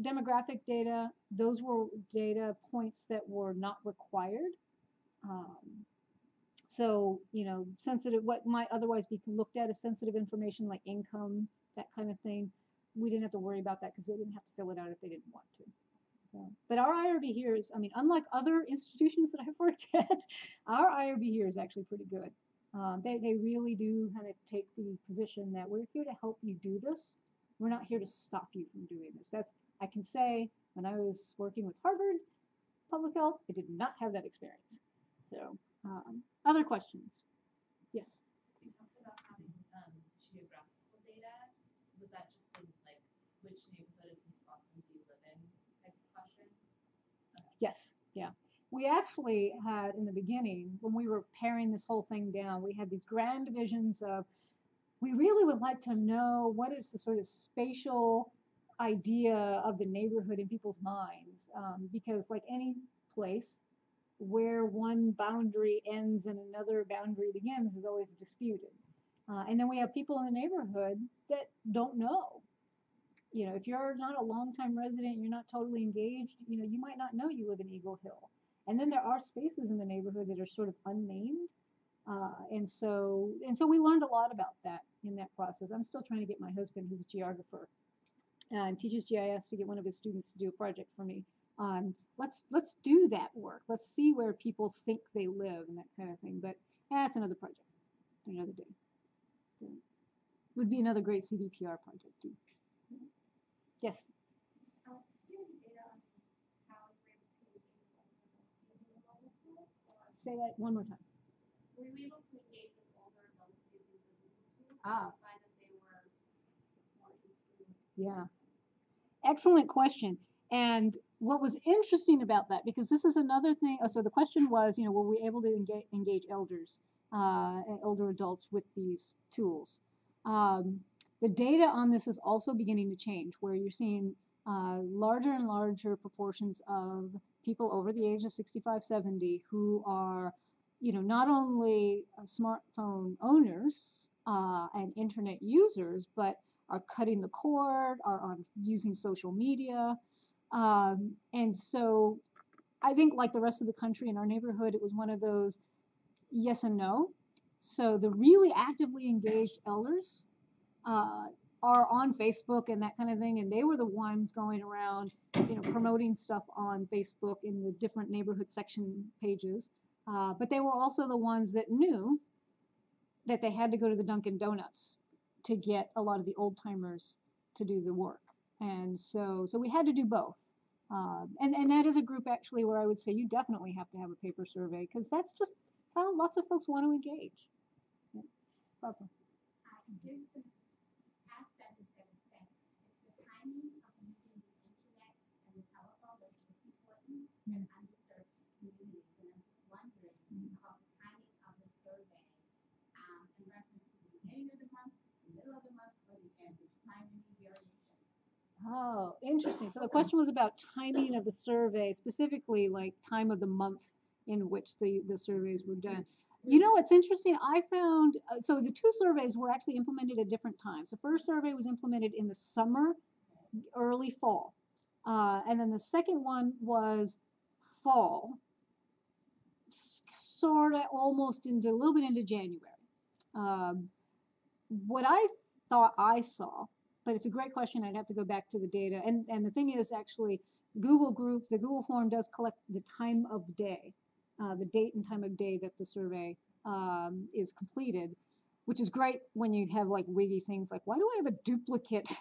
demographic data, those were data points that were not required. So, sensitive, what might otherwise be looked at as sensitive information like income, that kind of thing, we didn't have to worry about that because they didn't have to fill it out if they didn't want to. So, but our IRB here is, unlike other institutions that I've worked at, our IRB here is actually pretty good. They really do kind of take the position that we're here to help you do this. We're not here to stop you from doing this. I can say, when I was working with Harvard Public Health, I did not have that experience. So, other questions? Yes.
You talked about having geographical data. Was that just in which neighborhood of East Boston do you live in type of question? Okay.
Yes. Yeah. We actually had in the beginning, when we were paring this whole thing down, we had these grand visions of, we really would like to know what is the sort of spatial idea of the neighborhood in people's minds, because like any place, where one boundary ends and another boundary begins is always disputed. And then we have people in the neighborhood that don't know. If you're not a longtime resident, you're not totally engaged, you might not know you live in Eagle Hill. And then there are spaces in the neighborhood that are sort of unnamed. And so we learned a lot about that in that process. I'm still trying to get my husband, who's a geographer and teaches GIS, to get one of his students to do a project for me. Let's do that work. Let's see where people think they live and that kind of thing. But that's another project, another day. So, would be another great CDPR project too. Yes.
Do you have any data on how you were able to engage with older adults using the mobile tools? Or
Say that one more time.
were you able to engage with older adults using the Google tools?
Ah.
Or find that they were more into?
Yeah. Excellent question. And what was interesting about that, because this is another thing, so the question was, were we able to engage elders, older adults with these tools? The data on this is also beginning to change, where you're seeing larger and larger proportions of people over the age of 65, 70 who are, not only smartphone owners and internet users, but are cutting the cord, are on using social media. And so I think like the rest of the country in our neighborhood, it was one of those yes and no. So the really actively engaged elders are on Facebook and that kind of thing, and they were the ones going around, promoting stuff on Facebook in the different neighborhood section pages. But they were also the ones that knew that they had to go to the Dunkin' Donuts to get a lot of the old timers to do the work. And so we had to do both. And that is a group actually where I would say you definitely have to have a paper survey because that's just how lots of folks want to engage. Yeah. Barbara.
Here's some past studies that have said it's the timing of using the internet and the telephone that's most important in underserved communities. And I'm just wondering about the timing of the survey in reference to the beginning of the month, the middle of the month, or the end. Did you find any variations?
Oh, interesting. So the question was about timing of the survey, specifically like time of the month in which the surveys were done. It's interesting. I found, so the two surveys were actually implemented at different times. The first survey was implemented in the summer, early fall. And then the second one was fall, sort of almost into a little bit into January. What I thought I saw, but it's a great question. I'd have to go back to the data. And the thing is actually the Google form does collect the time of day, the date and time of day that the survey is completed, which is great when you have like wiggy things like, why do I have a duplicate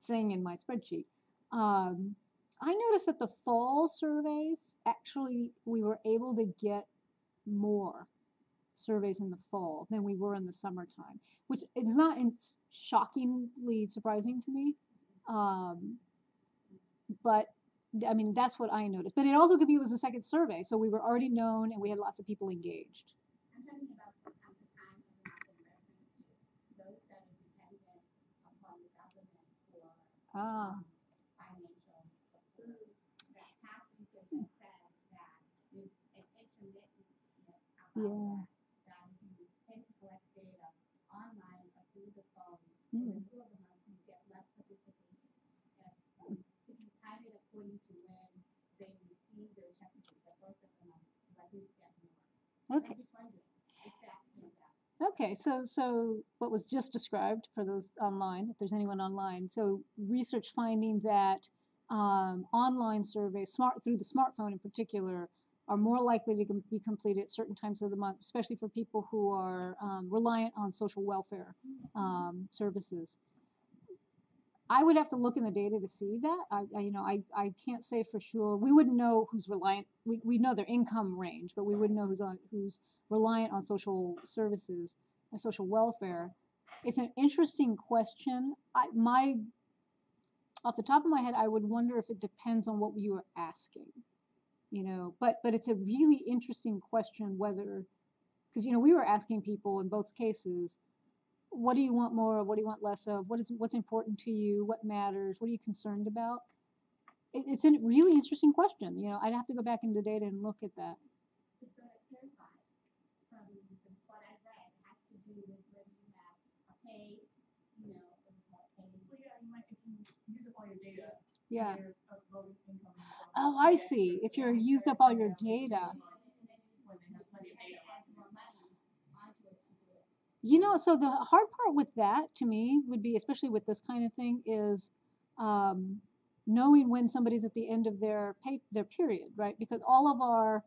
thing in my spreadsheet? I noticed that the fall surveys, actually, we were able to get more surveys in the fall than we were in the summertime, which is not shockingly surprising to me. But I mean, that's what I noticed. But it also could be it was the second survey, so we were already known and we had lots of people engaged.
I'm talking about the time of the month in reference to those that are dependent upon the government for financial support. That past research has said that there's an intermittentness about that if you tend to collect data online or through the phone, in the middle of the month, you get less participation. And if you time it according to when they receive their check, which is the first of the month, likely to get more.
Okay.
I'm just wondering if that came down.
Okay, so what was just described for those online, if there's anyone online, so research finding that online surveys, through the smartphone in particular, are more likely to be completed at certain times of the month, especially for people who are reliant on social welfare services. I would have to look in the data to see that. I can't say for sure. We wouldn't know who's reliant. We know their income range, but we wouldn't know who's reliant on social services and social welfare. It's an interesting question. Off the top of my head, I would wonder if it depends on what you are asking. But it's a really interesting question whether, because we were asking people in both cases, what do you want more of? What do you want less of? What's important to you? What matters? What are you concerned about? It's a really interesting question. I'd have to go back into the data and look at that.
To clarify, from what I've read, it has to do with whether you have a pay, what we call pay.
Well, yeah, you might, if you use up all your data.
Yeah.
Your uploaded income.
Oh, I see. If you're used up all your data.
When they have plenty of data left.
More money onto it to do it.
So the hard part with that, to me, would be, especially with this kind of thing, is knowing when somebody's at the end of their period, right? Because all of our,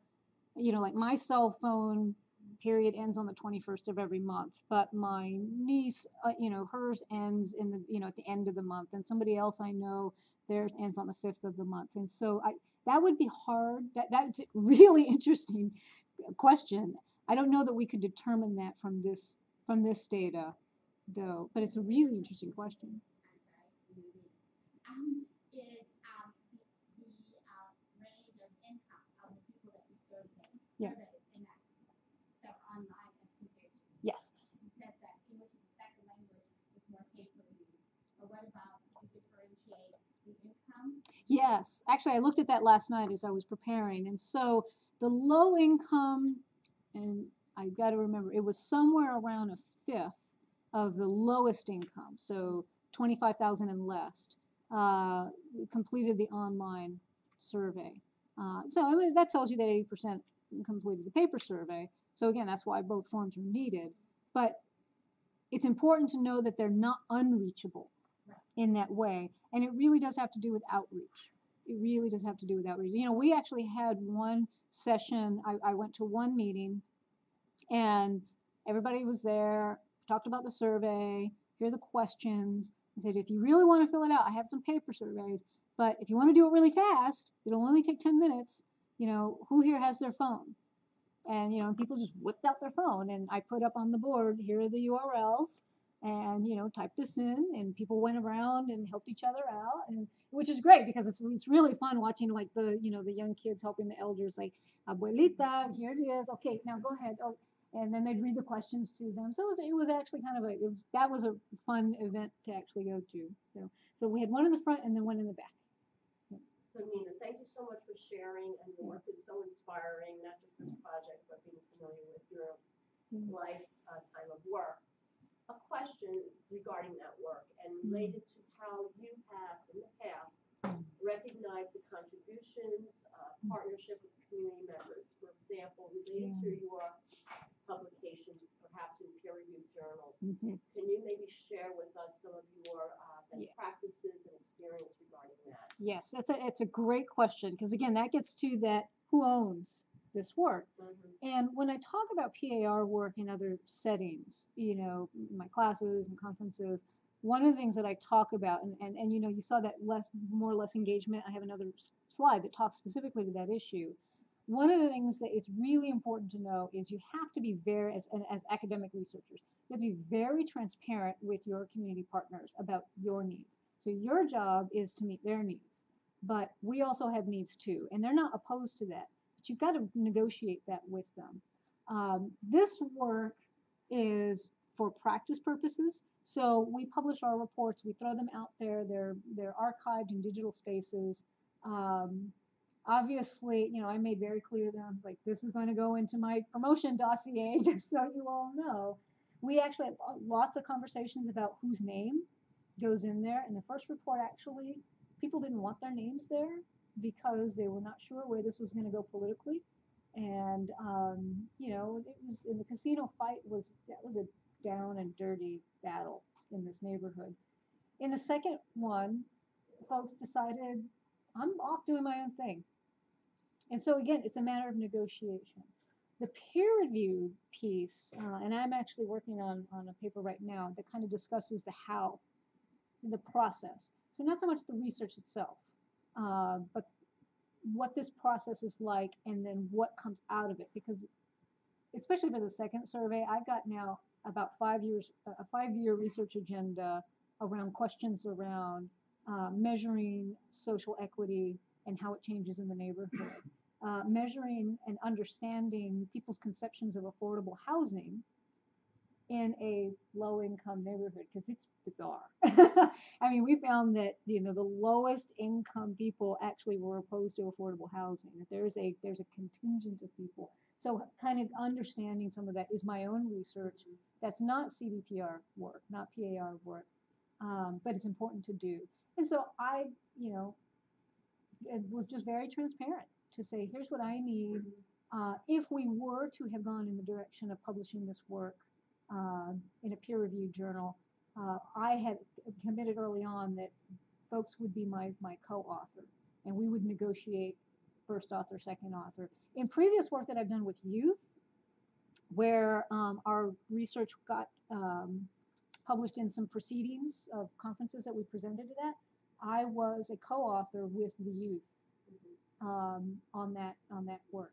like my cell phone period ends on the 21st of every month, but my niece, hers ends in the, at the end of the month, and somebody else I know, theirs ends on the 5th of the month. And so that would be hard. That's a really interesting question. I don't know that we could determine that from this data, though, but it's a really interesting question.
Is the range of income of the people that you surveyed
Yeah.
in that are online as compared to?
Yes.
You said that English as a second language is more paper use. But what about if you differentiate the income?
Yes. Actually, I looked at that last night as I was preparing. And so the low income, and I've got to remember, it was somewhere around a fifth of the lowest income, so 25,000 and less, completed the online survey. So I mean, that tells you that 80% completed the paper survey. So again, that's why both forms are needed. But it's important to know that they're not unreachable in that way. And it really does have to do with outreach. It really does have to do with outreach. We actually had one session, I went to one meeting, and everybody was there, talked about the survey, here are the questions, and said, if you really want to fill it out, I have some paper surveys, but if you want to do it really fast, it'll only take 10 minutes, who here has their phone? And, people just whipped out their phone, and I put up on the board, here are the URLs, and, type this in, and people went around and helped each other out, and which is great because it's really fun watching like the young kids helping the elders, like, abuelita, here it is, okay, now go ahead. Oh, and then they'd read the questions to them. So it was actually kind of that was a fun event to actually go to. So we had one in the front and then one in the back.
So Neenah, thank you so much for sharing, and your work is so inspiring, not just this project, but being familiar with your lifetime of work. A question regarding that work and related to how you have in the past recognized the contributions, partnership with community members. For example, related to your publications, perhaps in peer-reviewed journals. Can you maybe share with us some of your best practices and experience regarding that?
Yes, it's a great question, because again, that gets to that who owns this work. And when I talk about PAR work in other settings, my classes and conferences, one of the things that I talk about, and you saw that more or less engagement. I have another slide that talks specifically to that issue. One of the things that it's really important to know is you have to be very, as academic researchers, you have to be very transparent with your community partners about your needs. So your job is to meet their needs, but we also have needs too, and they're not opposed to that, but you've got to negotiate that with them. This work is for practice purposes. So we publish our reports, we throw them out there, they're archived in digital spaces. Obviously, I made very clear to them, like, this is going to go into my promotion dossier, just so you all know. We actually had lots of conversations about whose name goes in there. In the first report, actually, people didn't want their names there because they were not sure where this was going to go politically. And, it was in the casino fight that was a down and dirty battle in this neighborhood. In the second one, folks decided, I'm off doing my own thing. And so again, it's a matter of negotiation. The peer-reviewed piece, and I'm actually working on a paper right now that kind of discusses the how, the process. So not so much the research itself, but what this process is like and then what comes out of it. Because especially for the second survey, I've got now about 5 years, a 5-year research agenda around questions around measuring social equity and how it changes in the neighborhood. Measuring and understanding people's conceptions of affordable housing in a low-income neighborhood, because it's bizarre. I mean, we found that the lowest income people actually were opposed to affordable housing. That there's a contingent of people. So kind of understanding some of that is my own research. That's not CBPR work, not PAR work, but it's important to do. And so I, was just very transparent to say, here's what I need. If we were to have gone in the direction of publishing this work in a peer-reviewed journal, I had committed early on that folks would be my co-author, and we would negotiate first author, second author. In previous work that I've done with youth, where our research got published in some proceedings of conferences that we presented it at. I was a co-author with the youth on that work.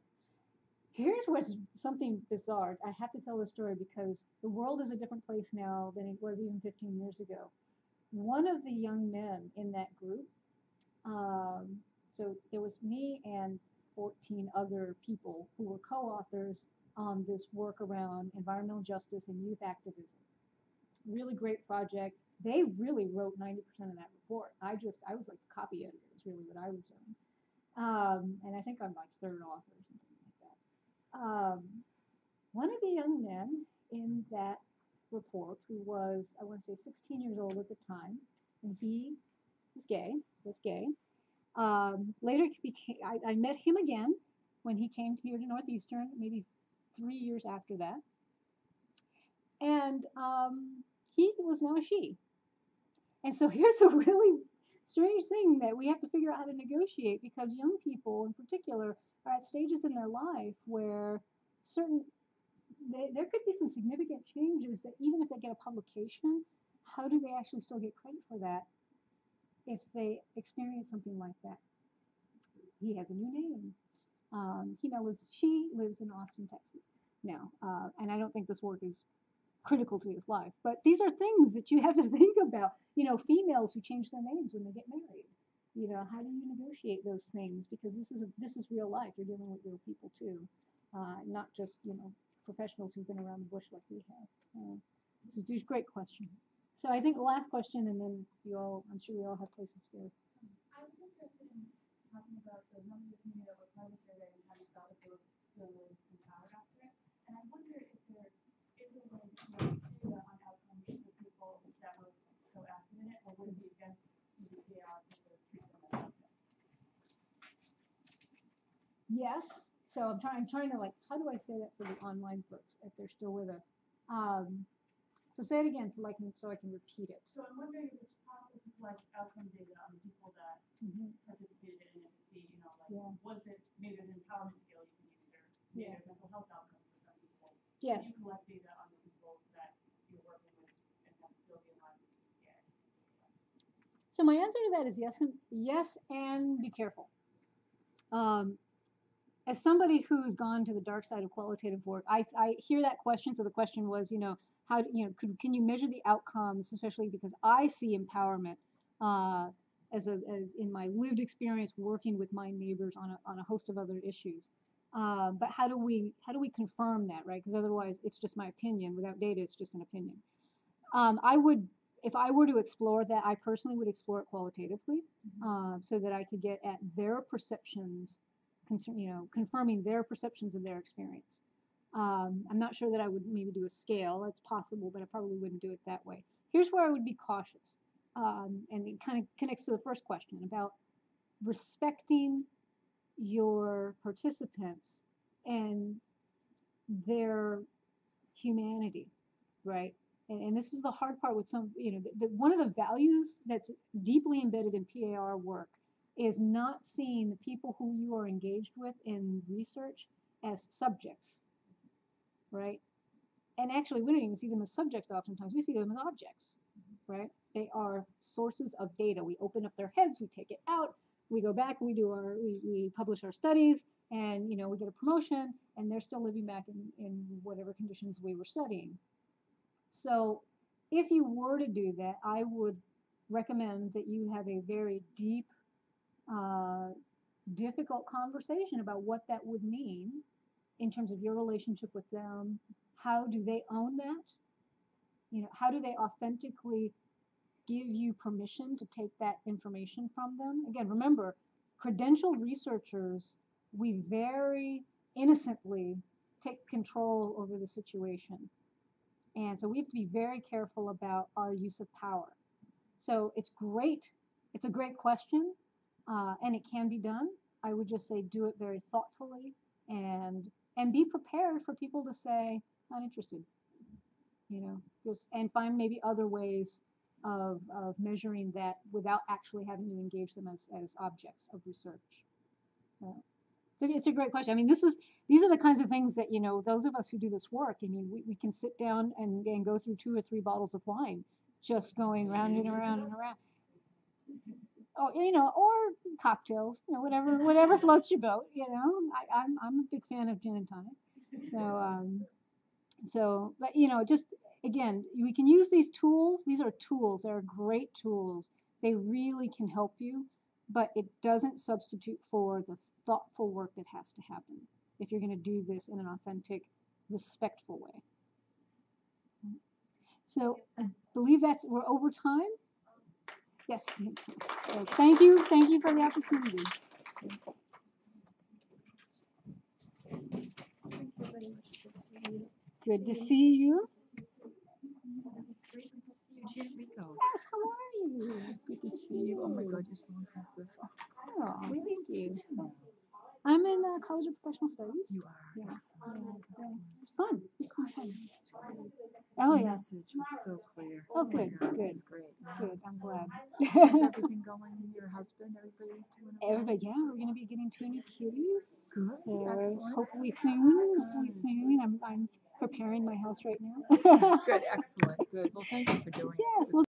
Here's what's something bizarre. I have to tell this story because the world is a different place now than it was even 15 years ago. One of the young men in that group, so there was me and 14 other people who were co-authors on this work around environmental justice and youth activism. Really great project. They really wrote 90% of that report. I was like the copy editor, is really what I was doing. And I think I'm like third author or something like that. One of the young men in that report, who was, I want to say 16 years old at the time, and he was gay. Later became, I met him again when he came here to Northeastern, maybe 3 years after that. And he was now a she. And so here's a really strange thing that we have to figure out how to negotiate, because young people in particular are at stages in their life where there could be some significant changes that even if they get a publication, how do they actually still get credit for that if they experience something like that? He has a new name. She lives in Austin, Texas now. And I don't think this work is critical to his life. But these are things that you have to think about. Females who change their names when they get married. How do you negotiate those things? Because this is real life. You're dealing with real people too, not just professionals who've been around the bush like we have. So it's a great question. So I think the last question, and then I'm sure we all have places to go.
I was interested in talking about the members of the community that were part of the survey and how you felt that they were feeling empowered after it. And I wonder if there is a way to collect data on outcomes for people that were so active in it, or would it be against CBPR to sort of treat them as something?
Yes. So I'm trying to, like, how do I say that for the online folks if they're still with us? So say it again so I can repeat it.
So I'm wondering if it's possible to collect outcome data on the people that participated in it to see, was it maybe an empowerment skill you can use, or maybe a mental health outcome for some people.
Yes.
Can you collect data on the people that you're working with and have still be aligned with NUCare?
So my answer to that is yes and be careful. As somebody who's gone to the dark side of qualitative work, I hear that question. So the question was, how can you measure the outcomes, especially because I see empowerment as in my lived experience working with my neighbors on a host of other issues. But how do we confirm that, right? Because otherwise, it's just my opinion. Without data, it's just an opinion. If I were to explore that, I personally would explore it qualitatively, so that I could get at their perceptions, confirming their perceptions of their experience. I'm not sure that I would maybe do a scale. That's possible, but I probably wouldn't do it that way. Here's where I would be cautious, and it kind of connects to the first question about respecting your participants and their humanity, right? And this is the hard part with some, one of the values that's deeply embedded in PAR work is not seeing the people who you are engaged with in research as subjects, right? And actually, we don't even see them as subjects oftentimes. We see them as objects, right? They are sources of data. We open up their heads, we take it out, we go back, we publish our studies, and we get a promotion, and they're still living back in whatever conditions we were studying. So if you were to do that, I would recommend that you have a very deep, difficult conversation about what that would mean in terms of your relationship with them. How do they own that? How do they authentically give you permission to take that information from them? Again, remember, credentialed researchers, we very innocently take control over the situation. And so we have to be very careful about our use of power. So it's great. It's a great question, and it can be done. I would just say do it very thoughtfully and be prepared for people to say, not interested. And find maybe other ways of measuring that without actually having to engage them as objects of research. So it's a great question. I mean, these are the kinds of things that, you know, those of us who do this work, I mean, we can sit down and go through 2 or 3 bottles of wine, just going round and around and around. Oh, you know, or cocktails, you know, whatever floats your boat. You know, I'm a big fan of gin and tonic. So, but you know, just again, we can use these tools. These are tools. They're great tools. They really can help you, but it doesn't substitute for the thoughtful work that has to happen if you're going to do this in an authentic, respectful way. So I believe we're over time. Yes. So thank you for the opportunity. Good to see you.
Rico.
Yes, how are you? Good to see you.
Oh my God, you're so impressive.
Oh, thank you. I'm in College of Professional Studies.
You are.
Yeah.
Excellent.
It's fun. It's fun.
Oh,
Oh
the
yeah.
message was so clear.
Oh,
my
good,
God,
good.
It was great.
Good. I'm glad.
How's everything going? Your husband, everybody doing okay?
Everybody, yeah, we're going to be getting 2 new kitties.
Good.
So
Excellent.
hopefully soon. I'm preparing my house right now.
Good. Excellent. Good. Well, thank you for doing this.
Yes.
It was
Well,